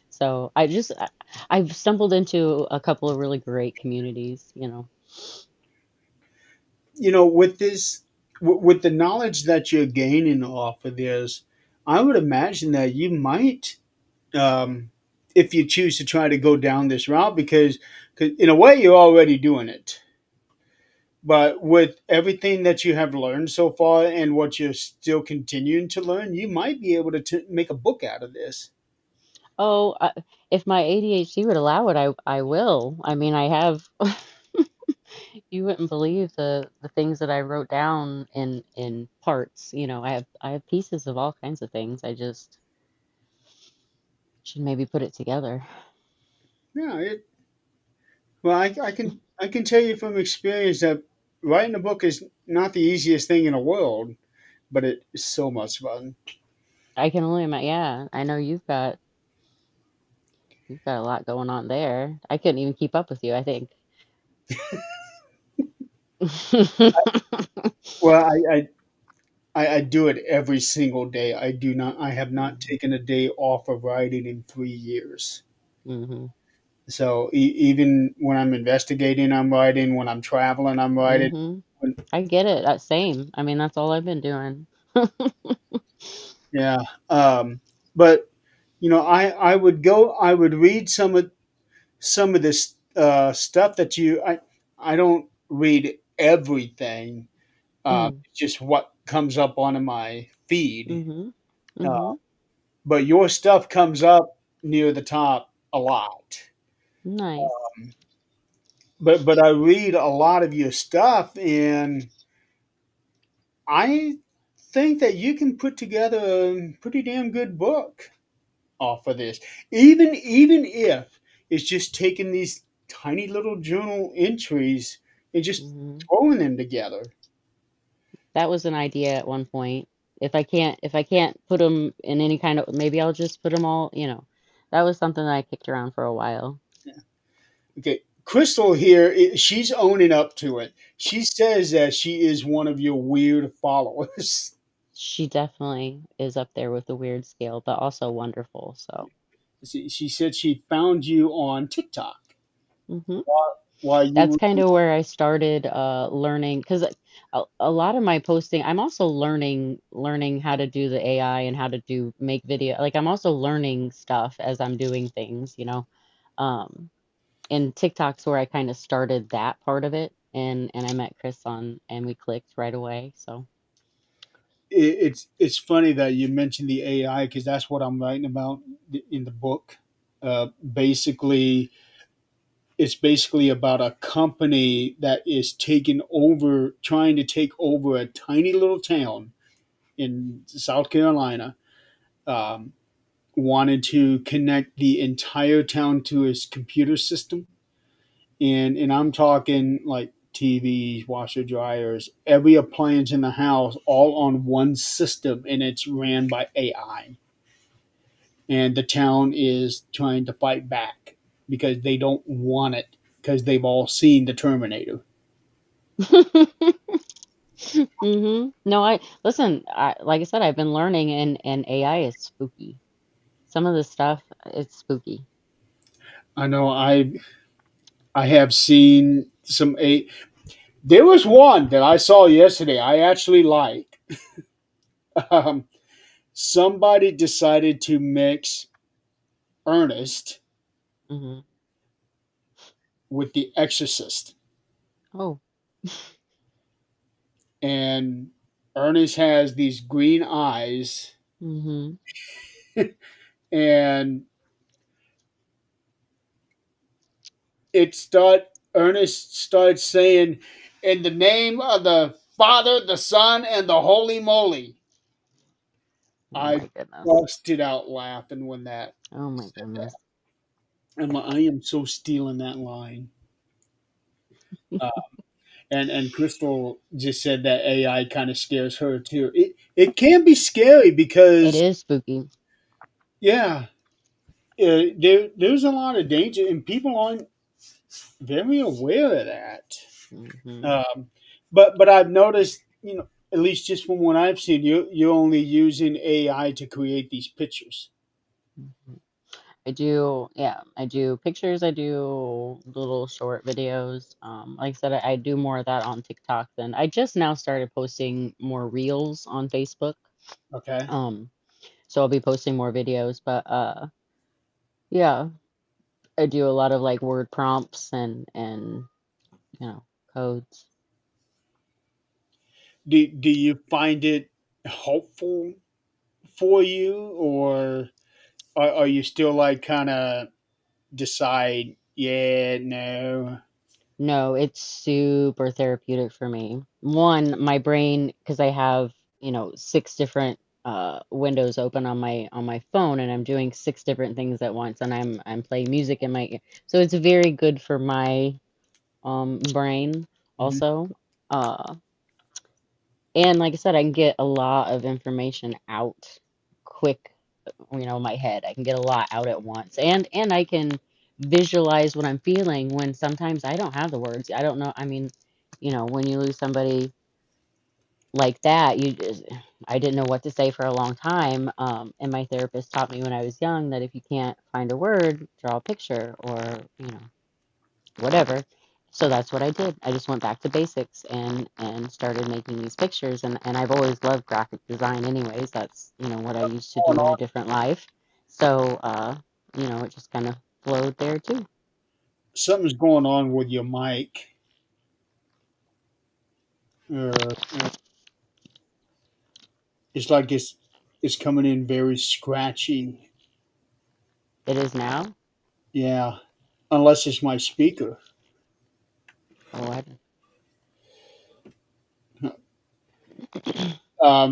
Speaker 2: So I've stumbled into a couple of really great communities.
Speaker 1: With this, with the knowledge that you're gaining off of this, I would imagine that you might, um, if you choose to try to go down this route, because 'cause in a way you're already doing it. But with everything that you have learned so far and what you're still continuing to learn, you might be able to make a book out of this.
Speaker 2: Oh, if my ADHD would allow it, I will. I mean, I have. You wouldn't believe the things that I wrote down in parts. I have pieces of all kinds of things. I just should maybe put it together.
Speaker 1: Yeah, well, I can tell you from experience that writing a book is not the easiest thing in the world, but it is so much fun.
Speaker 2: I can only imagine. Yeah, I know you've got a lot going on there. I couldn't even keep up with you, I think.
Speaker 1: Well, I do it every single day. I have not
Speaker 2: Mhm.
Speaker 1: taken a day off of writing in 3 years.
Speaker 2: Mhm.
Speaker 1: So even when I'm investigating, I'm writing. When I'm traveling, I'm writing.
Speaker 2: Mhm.
Speaker 1: When,
Speaker 2: I get it. That same. I mean, that's all I've been doing.
Speaker 1: yeah. But I would read some of this stuff that I don't read everything.
Speaker 2: Mm.
Speaker 1: Just what comes up on my feed.
Speaker 2: Mhm.
Speaker 1: Uh,
Speaker 2: Mhm.
Speaker 1: but your stuff comes up near the top a lot.
Speaker 2: Nice.
Speaker 1: But I read a lot of your stuff, and I think that you can put together a pretty damn good book off of this. Even if it's just taking these tiny little journal entries and just
Speaker 2: Mhm.
Speaker 1: throwing them together.
Speaker 2: That was an idea at one point. If I can't put them in any kind of, maybe I'll just put them all. That was something that I kicked around for a while.
Speaker 1: Okay, Crystal here, she's owning up to it. She says that she is one of your weird followers.
Speaker 2: She definitely is up there with the weird scale, but also wonderful. So,
Speaker 1: She said she found you on TikTok
Speaker 2: hmm
Speaker 1: while you
Speaker 2: that's
Speaker 1: were.
Speaker 2: kind of where I started learning, because a lot of my posting, I'm also learning how to do the AI and how to do make video. Like I'm also learning stuff as I'm doing things. Um, and TikTok's where I kind of started that part of it. and I met Chris on, and we clicked right away. So,
Speaker 1: It's funny that you mentioned the AI because that's what I'm writing about in the book. Basically, it's basically about a company that is taking over, trying to take over a tiny little town in South Carolina. Um, Wanted to connect the entire town to his computer system, and I'm talking like TVs, washer dryers, every appliance in the house, all on one system, and it's ran by AI. And the town is trying to fight back because they don't want it because they've all seen the Terminator.
Speaker 2: No, I listen. Like I said, I've been learning, and AI is spooky. Some of the stuff, it's spooky.
Speaker 1: I know I have seen some a. There was one that I saw yesterday. I actually like. Um, Somebody decided to mix Ernest
Speaker 2: Hmm.
Speaker 1: with The Exorcist,
Speaker 2: Oh.
Speaker 1: and Ernest has these green eyes,
Speaker 2: Hmm.
Speaker 1: and it start Ernest starts saying, "In the name of the Father, the Son, and the Holy Moly."
Speaker 2: Oh
Speaker 1: I
Speaker 2: my goodness.
Speaker 1: busted out laughing when that
Speaker 2: Oh my
Speaker 1: said that.
Speaker 2: goodness.
Speaker 1: I am so stealing that line. Uh, and Crystal just said that AI kind of scares her too. It can be scary
Speaker 2: It
Speaker 1: because
Speaker 2: is spooky.
Speaker 1: yeah, there's a lot of danger and people aren't very aware of that.
Speaker 2: Hmm.
Speaker 1: Um, but I've noticed, at least just from what I've seen, you're only using AI to create these pictures.
Speaker 2: Hmm. I do, yeah, I do pictures, I do little short videos. Like I said, I do more of that on TikTok than I just now started posting more reels on Facebook.
Speaker 1: Okay.
Speaker 2: Um, so I'll be posting more videos, but yeah, I do a lot of like word prompts and you know, codes.
Speaker 1: Do you find it helpful for you, or are you still like kind of decide, yeah, no?
Speaker 2: No, it's super therapeutic for me. One, my brain, because I have, six different windows open on my phone, and I'm doing six different things at once, and I'm playing music in my ear. So it's very good for my brain
Speaker 1: Mhm.
Speaker 2: also. Uh and like I said, I can get a lot of information out quick, my head. I can get a lot out at once. And I can visualize what I'm feeling when sometimes I don't have the words. I don't know. I mean, when you lose somebody like that, I didn't know what to say for a long time. And my therapist taught me when I was young that if you can't find a word, draw a picture or, whatever. So that's what I did. I just went back to basics and started making these pictures, and I've always loved graphic design anyways. That's, what I used to do
Speaker 1: Going
Speaker 2: in a
Speaker 1: on?
Speaker 2: different life. So it just kind of flowed there too.
Speaker 1: Something's going on with your mic. Uh, it's like it's coming in very scratchy.
Speaker 2: It is now.
Speaker 1: Yeah, unless it's my speaker.
Speaker 2: Oh, I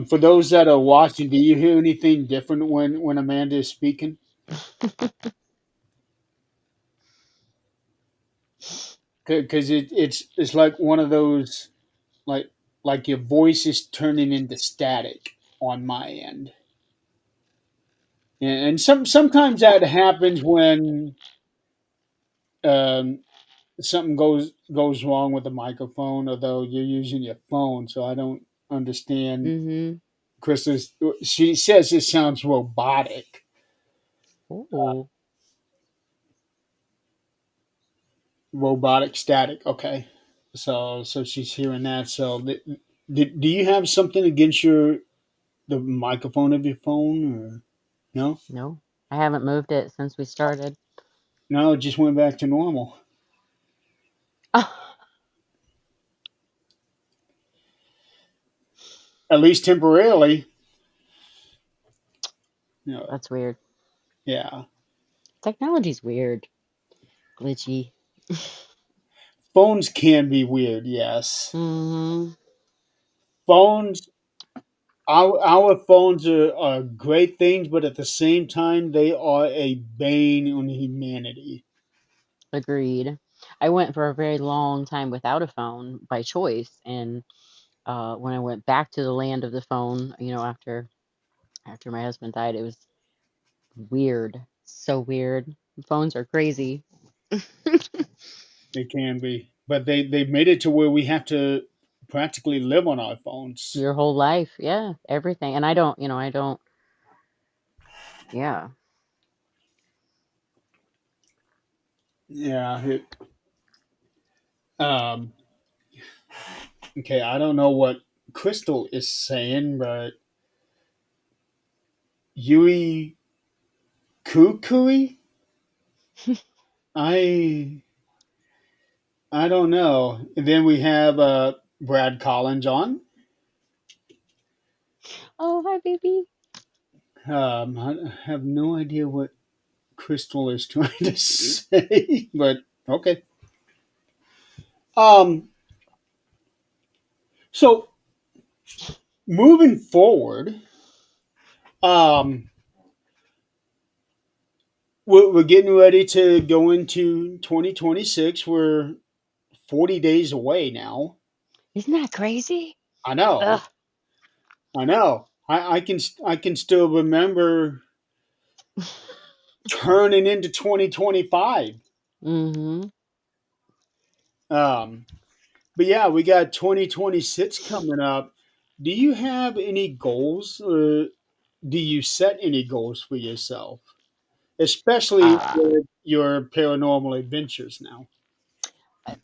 Speaker 1: For those that are watching, do you hear anything different when Amanda is speaking? Because it's like one of those like like your voice is turning into static on my end, and sometimes that happens when um, something goes wrong with the microphone, although you're using your phone, so I don't understand.
Speaker 2: Mm-hmm.
Speaker 1: Krista's she says it sounds robotic.
Speaker 2: Oh,
Speaker 1: Robotic static. Okay, so she's hearing that. So do you have something against the microphone of your phone or no?
Speaker 2: no. I haven't moved it since we started.
Speaker 1: No, it just went back to normal. at least temporarily. You know,
Speaker 2: That's weird.
Speaker 1: yeah.
Speaker 2: Technology's weird, glitchy.
Speaker 1: Phones can be weird, yes.
Speaker 2: Hmm.
Speaker 1: Phones, our phones are great things, but at the same time, they are a bane on humanity.
Speaker 2: Agreed. I went for a very long time without a phone by choice, and when I went back to the land of the phone, after my husband died, it was weird. So weird. Phones are crazy.
Speaker 1: It can be, but they've made it to where we have to practically live on our phones.
Speaker 2: Your whole life, yeah, everything. And I don't, yeah.
Speaker 1: Yeah. Um, okay, I don't know what Crystal is saying, but Yui Kukui? I I don't know. And then we have Brad Collins on.
Speaker 2: Oh, hi, baby.
Speaker 1: I have no idea what Crystal is trying to say, but okay. Um, so moving forward, um, we're getting ready to go into 2026. We're 40 days away now.
Speaker 2: Isn't that crazy?
Speaker 1: I know.
Speaker 2: Ugh.
Speaker 1: I know. I can still remember turning into 2025.
Speaker 2: Mm-hmm.
Speaker 1: Um, but yeah, we got 2026 coming up. Do you have any goals, or do you set any goals for yourself, especially
Speaker 2: Uh,
Speaker 1: with your paranormal adventures now?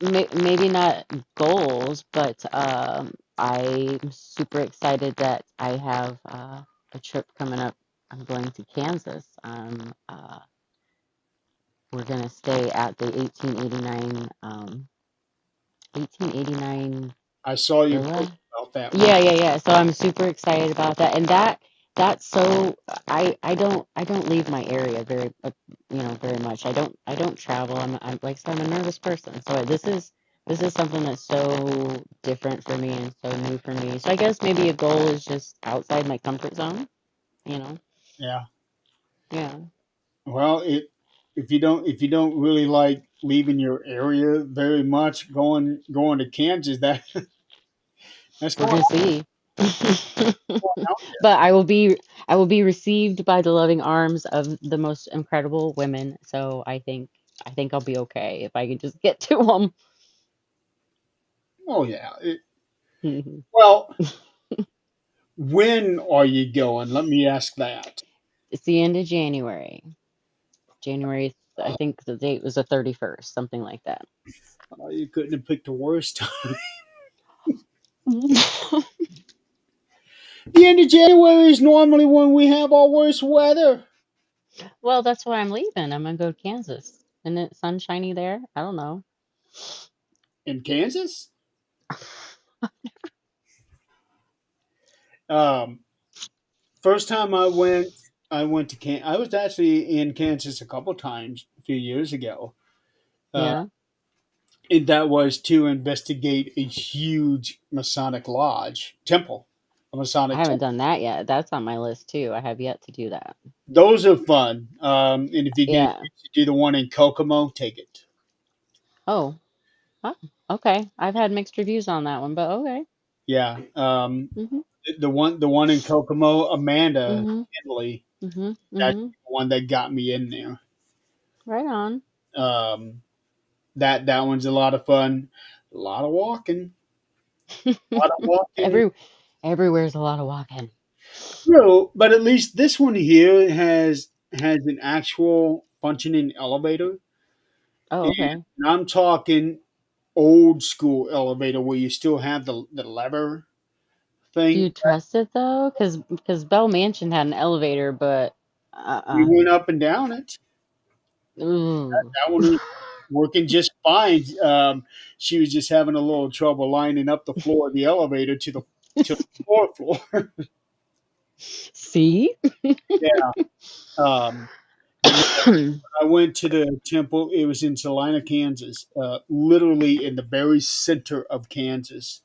Speaker 2: maybe not goals, but I'm super excited that I have a trip coming up. I'm going to Kansas. We're gonna stay at the 1889
Speaker 1: I saw you post
Speaker 2: villa.
Speaker 1: about that one.
Speaker 2: Yeah. So I'm super excited about that, and that's so I don't leave my area very much. I don't travel. I'm like I said, I'm a nervous person, so this is something that's so different for me and so new for me. So I guess maybe a goal is just outside my comfort zone. You know?
Speaker 1: Yeah.
Speaker 2: Yeah.
Speaker 1: Well, if you don't really like leaving your area very much, going to Kansas, that's
Speaker 2: We're
Speaker 1: going
Speaker 2: gonna
Speaker 1: on
Speaker 2: see.
Speaker 1: out
Speaker 2: But I will be received by the loving arms of the most incredible women. So I think I'll be okay if I can just get to them.
Speaker 1: there. Oh yeah. Well, when are you going? Let me ask that.
Speaker 2: It's the end of January. January, I
Speaker 1: Uh,
Speaker 2: think the date was the 31st, something like that.
Speaker 1: you couldn't have picked a worse time. The end of January is normally when we have our worst weather
Speaker 2: Well, that's why I'm leaving. I'm gonna go to Kansas. Isn't it sunshiny there? I don't know.
Speaker 1: in Kansas. Um, First time I went to Kansas. I was actually in Kansas a couple times a few years ago. Uh,
Speaker 2: Yeah,
Speaker 1: and that was to investigate a huge Masonic lodge temple, a
Speaker 2: I
Speaker 1: Masonic
Speaker 2: haven't
Speaker 1: temple.
Speaker 2: done that yet. That's on my list too. I have yet to do that.
Speaker 1: Those are fun. And if you get a
Speaker 2: Yeah.
Speaker 1: chance to do the one in Kokomo, take it.
Speaker 2: Oh, huh. Okay. I've had mixed reviews on that one, but okay.
Speaker 1: Yeah.
Speaker 2: Mhm.
Speaker 1: The one in Kokomo, Amanda
Speaker 2: Mhm.
Speaker 1: Henley,
Speaker 2: Mhm.
Speaker 1: that's
Speaker 2: Mhm.
Speaker 1: the one that got me in there.
Speaker 2: Right on.
Speaker 1: Um, that one's a lot of fun. A lot of walking. A lot of walking.
Speaker 2: Every everywhere's a lot of walking.
Speaker 1: True, but at least this one here has an actual functioning elevator,
Speaker 2: Oh,
Speaker 1: and
Speaker 2: okay.
Speaker 1: I'm talking old school elevator where you still have the lever
Speaker 2: Do
Speaker 1: thing.
Speaker 2: you trust it though? Because Bell Mansion had an elevator, but
Speaker 1: We
Speaker 2: uh-uh.
Speaker 1: went up and down it.
Speaker 2: Ooh.
Speaker 1: That one was working just fine. She was just having a little trouble lining up the floor of the elevator to the. to the fourth floor.
Speaker 2: See?
Speaker 1: Yeah. Um, but no, I went to the temple. It was in Salina, Kansas, literally in the very center of Kansas.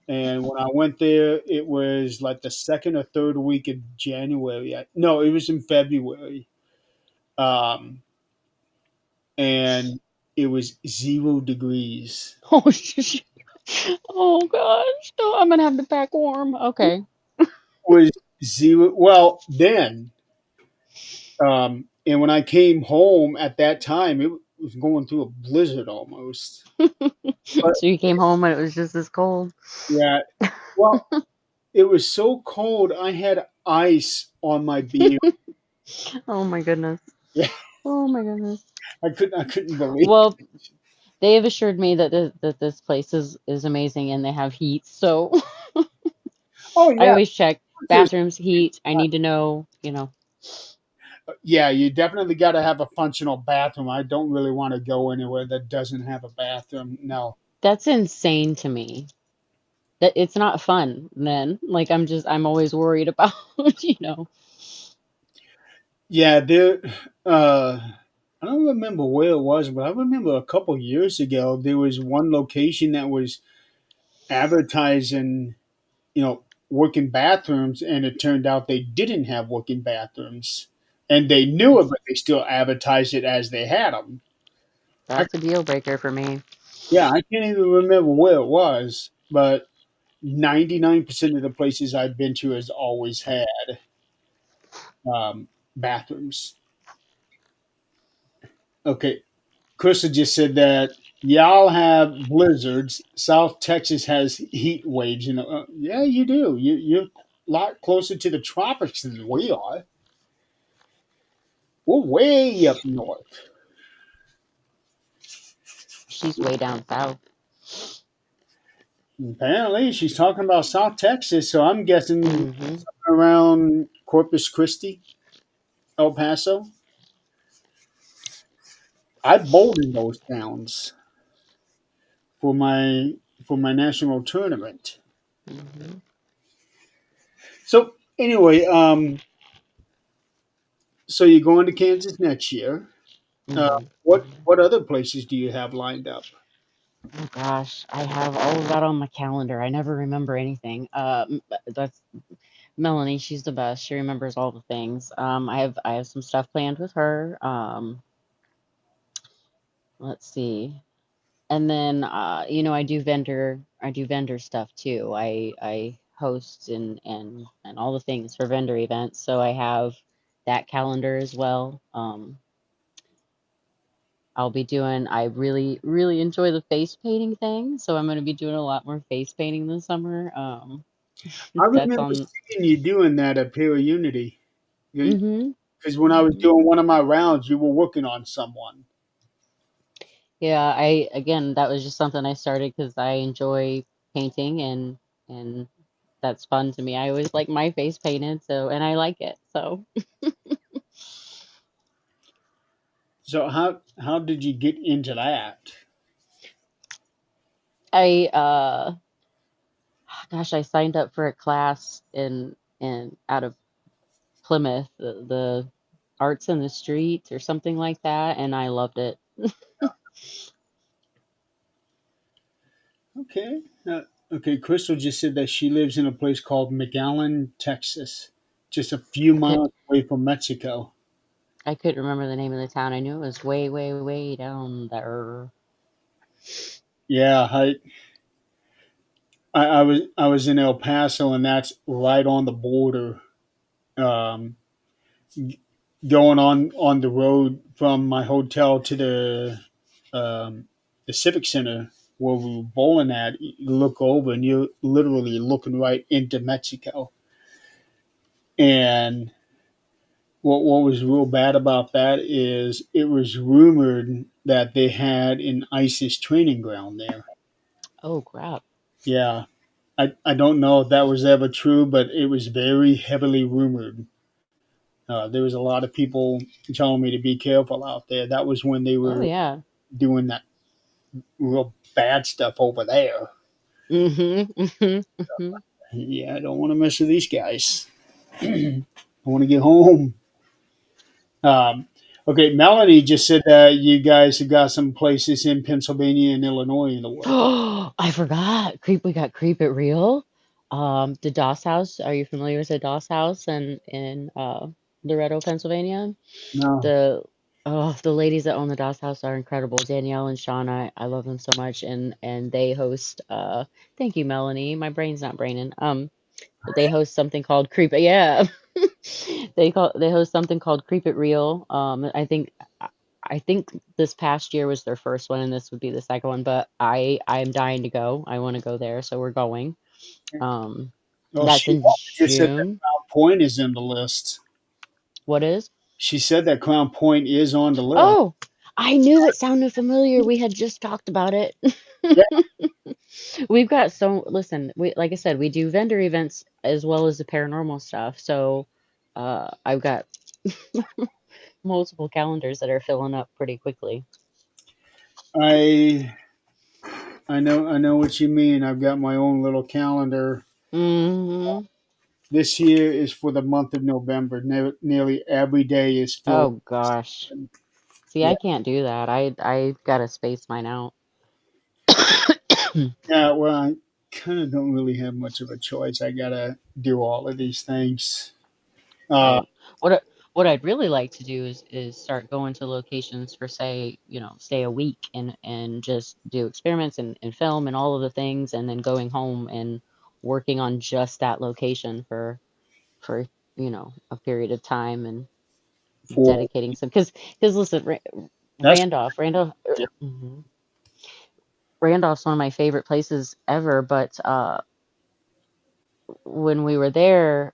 Speaker 1: And when I went there, it was like the second or third week of January. No, it was in February. Um, and it was 0 degrees.
Speaker 2: Oh, oh gosh. No, I'm gonna have to pack warm.
Speaker 1: It
Speaker 2: Okay.
Speaker 1: was zero. Well, then, and when I came home at that time, it was going through a blizzard almost. But
Speaker 2: So you came home and it was just as cold.
Speaker 1: yeah, well, it was so cold. I had ice on my beard.
Speaker 2: Oh my goodness.
Speaker 1: Yeah,
Speaker 2: Oh my goodness.
Speaker 1: I couldn't believe.
Speaker 2: Well, they have assured me that this place is amazing and they have heat. So
Speaker 1: Oh
Speaker 2: I
Speaker 1: yeah,
Speaker 2: always check
Speaker 1: there's
Speaker 2: bathrooms, heat. I need to know.
Speaker 1: yeah. You definitely got to have a functional bathroom. I don't really want to go anywhere that doesn't have a bathroom. No.
Speaker 2: That's insane to me. That it's not fun then. Like I'm always worried about, you know.
Speaker 1: Yeah, there. Uh, I don't remember where it was, but I remember a couple years ago there was one location that was advertising, working bathrooms, and it turned out they didn't have working bathrooms, and they knew it,
Speaker 2: That's
Speaker 1: but they still advertised it as they had them. I,
Speaker 2: that's a deal breaker for me.
Speaker 1: yeah, I can't even remember where it was, but 99% of the places I've been to has always had bathrooms. Okay, Crystal just said that y'all have blizzards. South Texas has heat waves. Yeah, you do. You're a lot closer to the tropics than we are. We're way up north.
Speaker 2: She's way down south.
Speaker 1: Apparently, she's talking about South Texas, so I'm guessing
Speaker 2: Hmm.
Speaker 1: around Corpus Christi, El Paso. I bowled in those towns for my national tournament.
Speaker 2: Hmm.
Speaker 1: So anyway, so you're going to Kansas next year. Uh,
Speaker 2: Hmm.
Speaker 1: what other places do you have lined up?
Speaker 2: Oh gosh, I have all of that on my calendar. I never remember anything. That's Melanie. She's the best. She remembers all the things. I have some stuff planned with her. Let's see. And then I do vendor stuff too. I host and all the things for vendor events. So I have that calendar as well. I'll be doing I really, really enjoy the face painting thing, so I'm gonna be doing a lot more face painting this summer.
Speaker 1: I
Speaker 2: That's
Speaker 1: remember
Speaker 2: on.
Speaker 1: seeing you doing that at Pure Unity.
Speaker 2: Hmm.
Speaker 1: Because when I was
Speaker 2: Hmm.
Speaker 1: doing one of my rounds, you were working on someone.
Speaker 2: Yeah, I again that was just something I started because I enjoy painting and that's fun to me. I always like my face painted, so and I like it. So
Speaker 1: So how did you get into that?
Speaker 2: I gosh, I signed up for a class in out of Plymouth, the Arts in the Street or something like that, and I loved it.
Speaker 1: Okay. Okay. Crystal just said that she lives in a place called McAllen, Texas, just a few
Speaker 2: I could
Speaker 1: miles away from Mexico.
Speaker 2: I couldn't remember the name of the town. I knew it was way, way, way down there.
Speaker 1: Yeah, I was in El Paso, and that's right on the border. Um, Going on the road from my hotel to the Civic Center where we were bowling at, you look over and you're literally looking right into Mexico. And what was real bad about that is it was rumored that they had an ISIS training ground there.
Speaker 2: Oh crap.
Speaker 1: Yeah, I don't know if that was ever true, but it was very heavily rumored. There was a lot of people telling me to be careful out there. That was when they
Speaker 2: Oh
Speaker 1: were
Speaker 2: yeah.
Speaker 1: doing that real bad stuff over there.
Speaker 2: Mm-hmm. Mm-hmm. Mm-hmm.
Speaker 1: Yeah, I don't want to mess with these guys. I want to get home. Um, okay, Melanie just said that you guys have got some places in Pennsylvania and Illinois in the work.
Speaker 2: Oh, I forgot. Creep, we got Creep It Real. The Doss House. Are you familiar with the Doss House in Loretto, Pennsylvania?
Speaker 1: No.
Speaker 2: The the ladies that own the Doss House are incredible. Danielle and Shauna, I love them so much, and they host. Thank you, Melanie. My brain's not braining. They host something called Creep. Yeah, they host something called Creep It Real. I think this past year was their first one, and this would be the second one. But I'm dying to go. I want to go there, so we're going. Um,
Speaker 1: Well,
Speaker 2: that's
Speaker 1: she
Speaker 2: in
Speaker 1: just said that
Speaker 2: June.
Speaker 1: Crown Point is in the list.
Speaker 2: What is?
Speaker 1: She said that Crown Point is on the list.
Speaker 2: Oh, I knew it sounded familiar. We had just talked about it.
Speaker 1: Yeah,
Speaker 2: We've got so, listen, we, like I said, we do vendor events as well as the paranormal stuff. So, I've got multiple calendars that are filling up pretty quickly.
Speaker 1: I I know what you mean. I've got my own little calendar.
Speaker 2: Hmm.
Speaker 1: This year is for the month of November. Nearly every day is filled.
Speaker 2: Oh gosh. See,
Speaker 1: Yeah,
Speaker 2: I can't do that. I gotta space mine out.
Speaker 1: yeah. Well, I kind of don't really have much of a choice. I gotta do all of these things. Uh,
Speaker 2: Right. What I'd really like to do is start going to locations for, say, stay a week and just do experiments and film and all of the things, and then going home and working on just that location for a period of time, and
Speaker 1: for
Speaker 2: dedicating some, because listen,
Speaker 1: that's
Speaker 2: mhm. Randolph's one of my favorite places ever, but when we were there,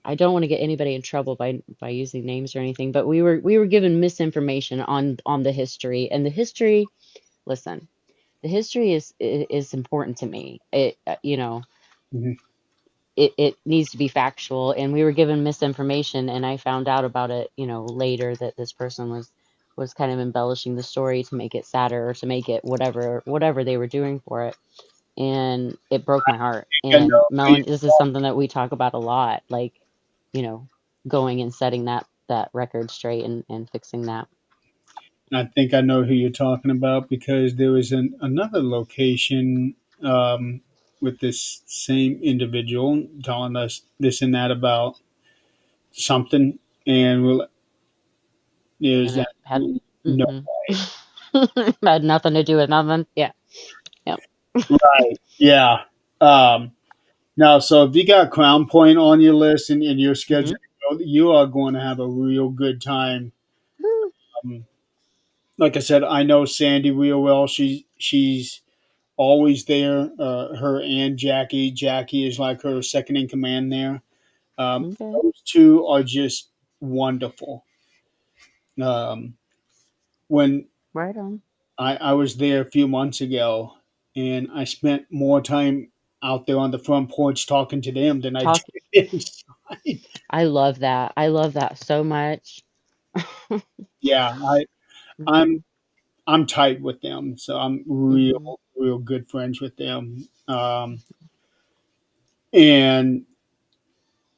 Speaker 2: I don't want to get anybody in trouble by using names or anything, but we were given misinformation on the history, and the history. Listen, the history is important to me.
Speaker 1: mhm.
Speaker 2: It needs to be factual, and we were given misinformation, and I found out about it, later, that this person was kind of embellishing the story to make it sadder or to make it whatever they were doing for it, and it broke my heart.
Speaker 1: I
Speaker 2: And
Speaker 1: know who you
Speaker 2: Melanie, this is something that we talk about a lot, like, you know, going and setting that record straight and fixing that.
Speaker 1: I think I know who you're talking about because there was another location um, with this same individual telling us this and that about something, and there's
Speaker 2: And it had
Speaker 1: absolutely no
Speaker 2: hmm had nothing to do with nothing. Yeah. Yep.
Speaker 1: right. Yeah. Um, Now, so if you got Crown Point on your list and in your schedule,
Speaker 2: Hmm.
Speaker 1: you are going to have a real good time. Um, like I said, I know Sandy real well. She's always there. Her and Jackie. Jackie is like her second in command there.
Speaker 2: Okay.
Speaker 1: Those two are just wonderful. Um, when
Speaker 2: Right on.
Speaker 1: I was there a few months ago, and I spent more time out there on the front porch talking to them than I did
Speaker 2: Talk.
Speaker 1: inside.
Speaker 2: I love that. I love that so much.
Speaker 1: Yeah, I'm
Speaker 2: Hmm.
Speaker 1: I'm tight with them, so I'm
Speaker 2: Hmm.
Speaker 1: real good friends with them. And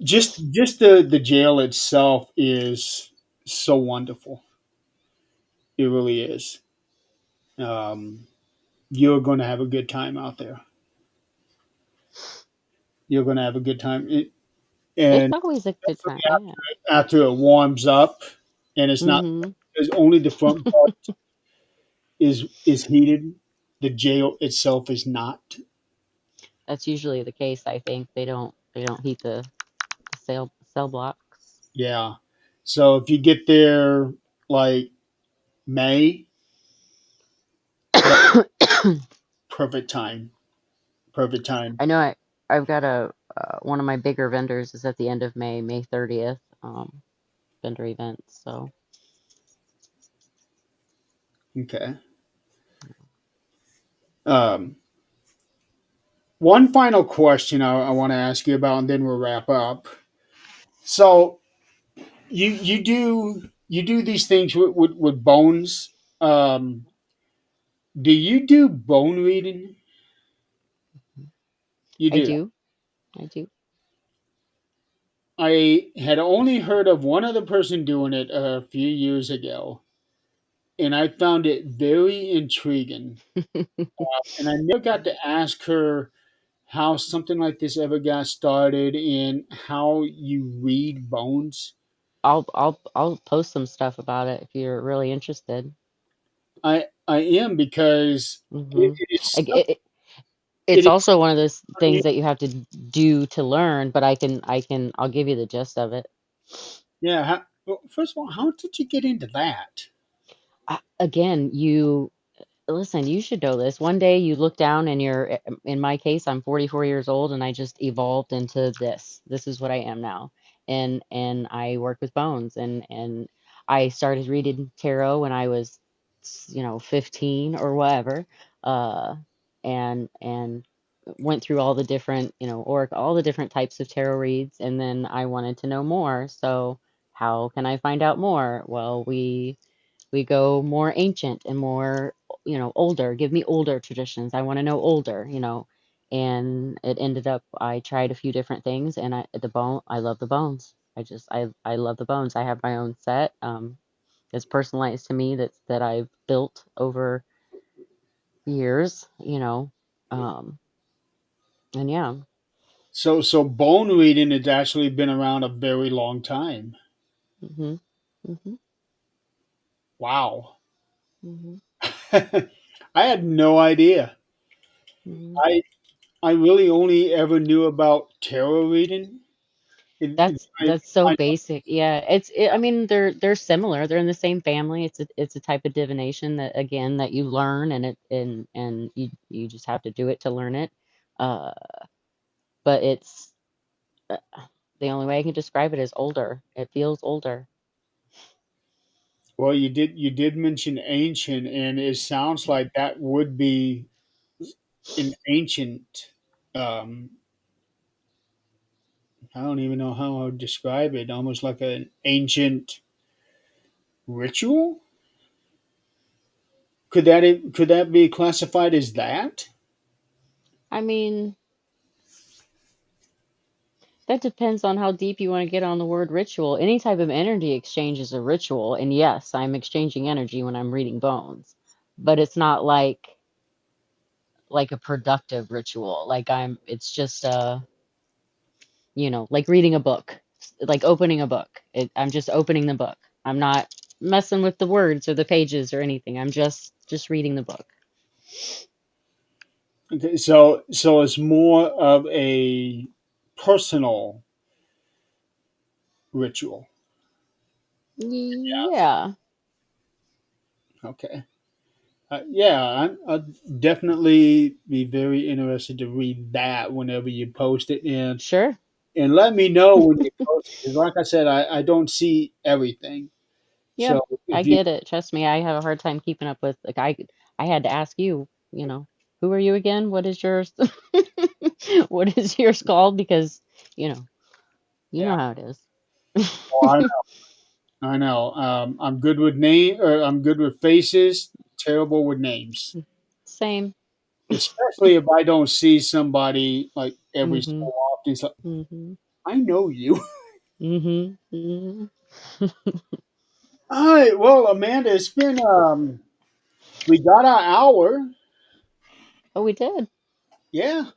Speaker 1: just the jail itself is so wonderful. It really is. Um, you're going to have a good time out there. You're going to have a good time.
Speaker 2: It's
Speaker 1: And
Speaker 2: always a good
Speaker 1: especially
Speaker 2: time. Yeah.
Speaker 1: after it warms up, and it's not
Speaker 2: Hmm.
Speaker 1: because only the front part is heated. The jail itself is not.
Speaker 2: That's usually the case. I think they don't heat the cell blocks.
Speaker 1: Yeah. So if you get there like May, that perfect time. Perfect time.
Speaker 2: I know I've got one of my bigger vendors is at the end of May, May 30th, vendor events. So
Speaker 1: Okay. Um, one final question I want to ask you about, and then we'll wrap up. So you do these things with bones. Do you do bone reading? You
Speaker 2: I
Speaker 1: do.
Speaker 2: do. I do.
Speaker 1: I had only heard of one other person doing it a few years ago, and I found it very intriguing. And I never got to ask her how something like this ever got started and how you read bones.
Speaker 2: I'll post some stuff about it if you're really interested.
Speaker 1: I am because
Speaker 2: Hmm.
Speaker 1: it is
Speaker 2: It, it,
Speaker 1: it
Speaker 2: it's
Speaker 1: is
Speaker 2: also one of those things that you have to do to learn, but I'll give you the gist of it.
Speaker 1: yeah. Well, first of all, how did you get into that?
Speaker 2: Again, you listen, you should know this. One day you look down and in my case, I'm 44 years old and I just evolved into this. This is what I am now. And I work with bones and I started reading tarot when I was 15 or whatever. Uh and went through all the different, or all the different types of tarot reads, and then I wanted to know more. So how can I find out more? Well, we go more ancient and more, older. Give me older traditions. I want to know older. And it ended up, I tried a few different things, and I love the bones. I love the bones. I have my own set. It's personalized to me, that I've built over years. Um, and yeah.
Speaker 1: So bone reading has actually been around a very long time.
Speaker 2: Hmm. Hmm.
Speaker 1: Wow.
Speaker 2: Hmm.
Speaker 1: I had no idea.
Speaker 2: Hmm.
Speaker 1: I I really only ever knew about tarot reading.
Speaker 2: That's so
Speaker 1: I
Speaker 2: basic. Yeah, I mean, they're similar. They're in the same family. It's a type of divination that, again, that you learn, and you just have to do it to learn it. Uh, but it's uh, the only way I can describe it is older. It feels older.
Speaker 1: well, you did mention ancient, and it sounds like that would be an ancient. Um, I don't even know how I would describe it. Almost like an ancient ritual. Could that be classified as that?
Speaker 2: I mean, that depends on how deep you want to get on the word ritual. Any type of energy exchange is a ritual, and yes, I'm exchanging energy when I'm reading bones, but it's not like a productive ritual. It's just like reading a book, like opening a book. I'm just opening the book. I'm not messing with the words or the pages or anything. I'm just reading the book.
Speaker 1: Okay, so it's more of a personal ritual.
Speaker 2: Yeah,
Speaker 1: Okay. Yeah, I'd definitely be very interested to read that whenever you post it,
Speaker 2: sure.
Speaker 1: and let me know when you post it. Because, like I said, I don't see everything.
Speaker 2: Yeah,
Speaker 1: So
Speaker 2: I
Speaker 1: if you,
Speaker 2: get it. Trust me, I have a hard time keeping up with, like, I had to ask you, who are you again? What is yours? What is yours called? Because, you know, you
Speaker 1: yeah,
Speaker 2: know how it
Speaker 1: oh,
Speaker 2: is.
Speaker 1: I know. I'm good with name, or I'm good with faces. Terrible with names,
Speaker 2: Same.
Speaker 1: especially if I don't see somebody like every so
Speaker 2: Mm-hmm.
Speaker 1: often. It's like,
Speaker 2: Mm-hmm.
Speaker 1: I know you.
Speaker 2: Mm-hmm. Mm-hmm.
Speaker 1: All right. Well, Amanda, it's been we got our hour.
Speaker 2: Oh, we did.
Speaker 1: Yeah,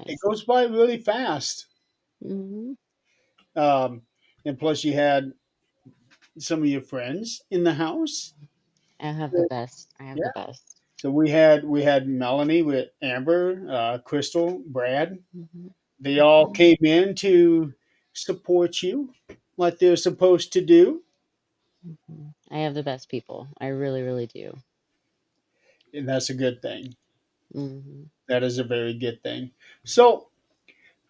Speaker 1: it
Speaker 2: Nice.
Speaker 1: goes by really fast.
Speaker 2: Mm-hmm.
Speaker 1: Um, and plus, you had some of your friends in the house.
Speaker 2: I have the best. I have
Speaker 1: Yeah.
Speaker 2: the best.
Speaker 1: So we had Melanie with Amber, Crystal, Brad.
Speaker 2: Mm-hmm.
Speaker 1: They all
Speaker 2: Mm-hmm.
Speaker 1: came in to support you like they're supposed to do,
Speaker 2: Mm-hmm. I have the best people. I really, really do.
Speaker 1: and that's a good thing.
Speaker 2: Mm-hmm.
Speaker 1: That is a very good thing. So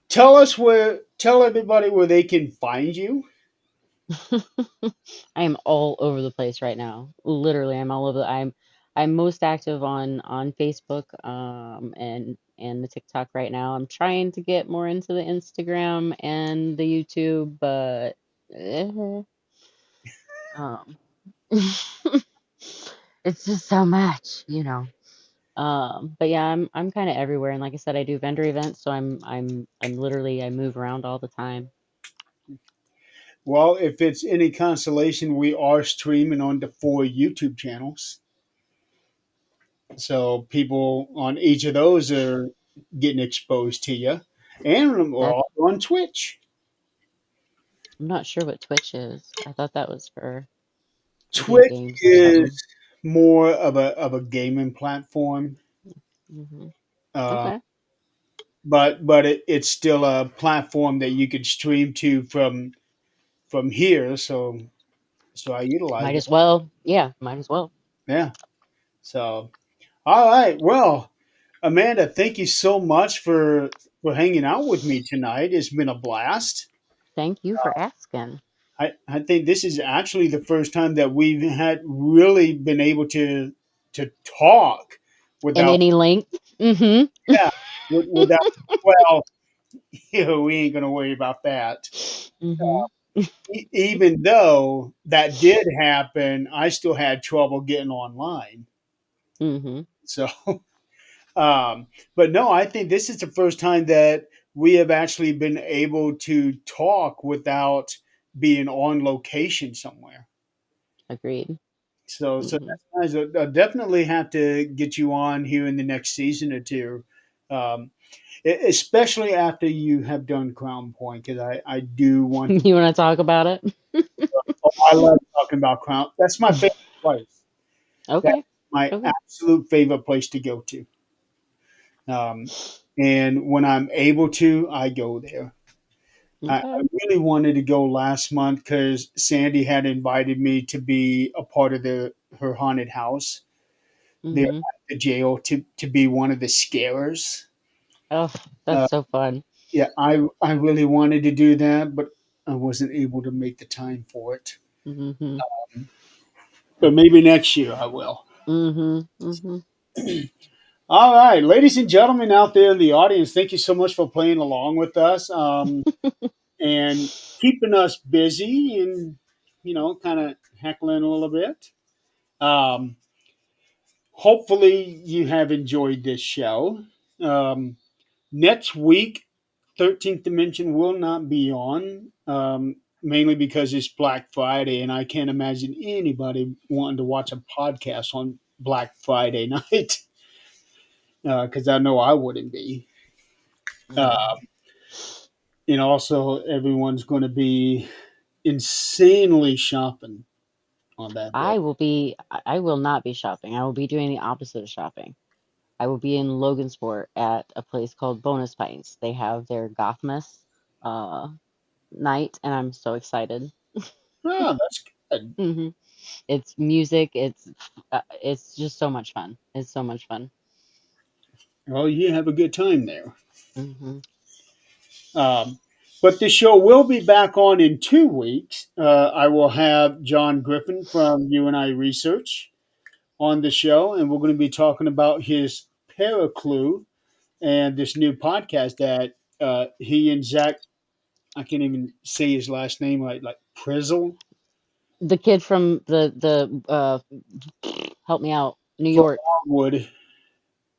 Speaker 1: tell everybody where they can find you.
Speaker 2: I am all over the place right now. Literally, I'm all over. I'm most active on Facebook, and the TikTok right now. I'm trying to get more into the Instagram and the YouTube, but um, it's just so much. But yeah, I'm kind of everywhere, and like I said, I do vendor events, so I'm literally I move around all the time.
Speaker 1: Well, if it's any consolation, we are streaming on the 4 YouTube channels. So people on each of those are getting exposed to you. And we're
Speaker 2: That
Speaker 1: also on Twitch.
Speaker 2: I'm not sure what Twitch is. I thought that was for video
Speaker 1: Twitch
Speaker 2: games or
Speaker 1: is
Speaker 2: something.
Speaker 1: more of a gaming platform.
Speaker 2: Hmm.
Speaker 1: Uh,
Speaker 2: Okay,
Speaker 1: it's still a platform that you could stream to from here. So I utilize
Speaker 2: might
Speaker 1: it.
Speaker 2: as well. Yeah, might as well.
Speaker 1: Yeah. So all right. Well, Amanda, thank you so much for hanging out with me tonight. It's been a blast.
Speaker 2: Thank you for asking.
Speaker 1: I think this is actually the first time that we've had really been able to talk
Speaker 2: In
Speaker 1: without
Speaker 2: any length. Hmm.
Speaker 1: yeah without well we ain't gonna worry about that.
Speaker 2: Hmm.
Speaker 1: Even though that did happen, I still had trouble getting online.
Speaker 2: Hmm.
Speaker 1: So, um, but no, I think this is the first time that we have actually been able to talk without being on location somewhere.
Speaker 2: Agreed.
Speaker 1: So
Speaker 2: Hmm.
Speaker 1: that's nice. I'll definitely have to get you on here in the next season or two, um, especially after you have done Crown Point, because I do want to.
Speaker 2: You want to talk about it?
Speaker 1: Oh, I love talking about Crown. That's my favorite place. That's
Speaker 2: Okay.
Speaker 1: my
Speaker 2: Okay.
Speaker 1: absolute favorite place to go to. Um, and when I'm able to, I go there. I
Speaker 2: Okay.
Speaker 1: really wanted to go last month because Sandy had invited me to be a part of her haunted house there
Speaker 2: Hmm.
Speaker 1: at the jail to be one of the scarers.
Speaker 2: Oh, that's
Speaker 1: Uh,
Speaker 2: so fun.
Speaker 1: yeah, I really wanted to do that, but I wasn't able to make the time for it.
Speaker 2: Hmm.
Speaker 1: But maybe next year I will.
Speaker 2: Hmm. Hmm.
Speaker 1: All right, ladies and gentlemen out there in the audience, thank you so much for playing along with us and keeping us busy and kind of heckling a little bit. Um, Hopefully, you have enjoyed this show. Um, Next week, 13th Dimension will not be on, mainly because it's Black Friday, and I can't imagine anybody wanting to watch a podcast on Black Friday night, because I know I wouldn't be.
Speaker 2: Hmm.
Speaker 1: Uh, and also, everyone's going to be insanely shopping on that day.
Speaker 2: I will not be shopping. I will be doing the opposite of shopping. I will be in Logansport at a place called Bonus Pints. They have their Gothmas uh night, and I'm so excited.
Speaker 1: Oh, that's good.
Speaker 2: Hmm. It's music. It's just so much fun. It's so much fun.
Speaker 1: Well, you have a good time there.
Speaker 2: Hmm.
Speaker 1: Um, but the show will be back on in 2 weeks. I will have John Griffin from You and I Research on the show, and we're going to be talking about his Paraclue and this new podcast that he and Zach, I can't even say his last name right, like Prizzle
Speaker 2: The kid from the help me out, New
Speaker 1: from
Speaker 2: York.
Speaker 1: Wildwood.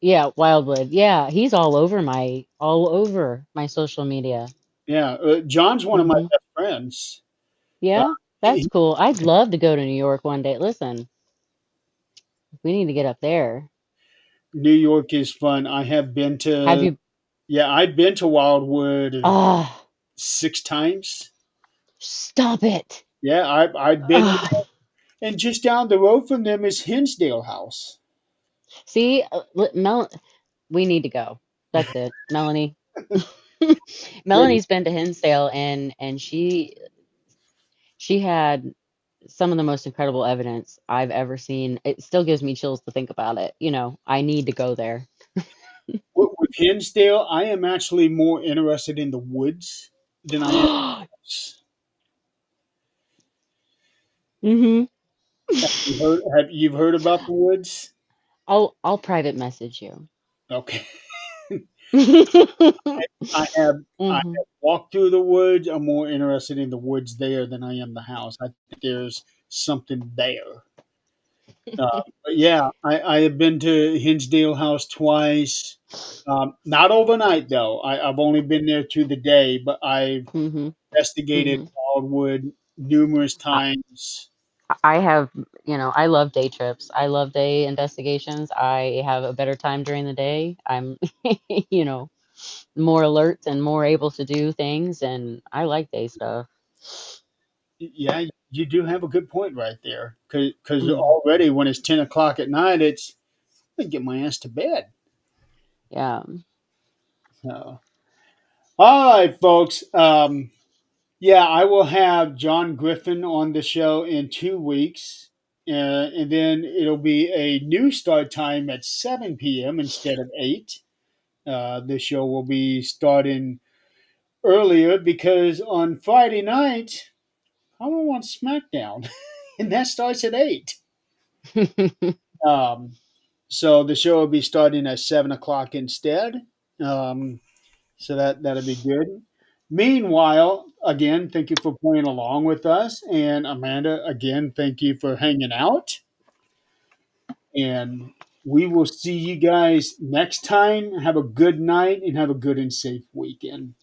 Speaker 2: Yeah, Wildwood. Yeah, he's all over my social media.
Speaker 1: Yeah, John's one of my
Speaker 2: Hmm.
Speaker 1: best friends. Uh,
Speaker 2: Yeah, that's
Speaker 1: he,
Speaker 2: cool. I'd love to go to New York one day. Listen, we need to get up there.
Speaker 1: New York is fun. I have been
Speaker 2: Have
Speaker 1: to,
Speaker 2: you?
Speaker 1: yeah, I've been to Wildwood
Speaker 2: Ah,
Speaker 1: 6 times.
Speaker 2: stop it.
Speaker 1: Yeah, I've been,
Speaker 2: Ah,
Speaker 1: and just down the road from them is Hinsdale House.
Speaker 2: see, we need to go. That's it, Melanie.
Speaker 1: Maybe
Speaker 2: Melanie's been to Hinsdale, and she had some of the most incredible evidence I've ever seen. It still gives me chills to think about it. I need to go there.
Speaker 1: with Hinsdale, I am actually more interested in the woods than I am.
Speaker 2: Hmm.
Speaker 1: Have you heard about the woods?
Speaker 2: I'll private message you.
Speaker 1: Okay,
Speaker 2: Hmm.
Speaker 1: I have walked through the woods. I'm more interested in the woods there than I am the house. I think there's something there. But yeah, I have been to Hinsdale House twice. Not overnight though. I've only been there through the day, but I've
Speaker 2: Hmm.
Speaker 1: investigated
Speaker 2: Hmm.
Speaker 1: Wildwood numerous
Speaker 2: I,
Speaker 1: times.
Speaker 2: I have, I love day trips. I love day investigations. I have a better time during the day. I'm, you know, more alert and more able to do things, and I like day stuff.
Speaker 1: Yeah, you do have a good point right there. Because
Speaker 2: Mm,
Speaker 1: already when it's 10 o'clock at night, it's I get my ass to bed.
Speaker 2: yeah.
Speaker 1: So, all right, folks. Yeah, I will have John Griffin on the show in 2 weeks. And then it'll be a new start time at 7 p.m. instead of 8. The show will be starting earlier because on Friday night, I will want SmackDown, and that starts at 8. Um, so the show will be starting at 7 o'clock instead. Um, so that'll be good. Meanwhile, again, thank you for playing along with us, and Amanda, again, thank you for hanging out. And we will see you guys next time. Have a good night and have a good and safe weekend.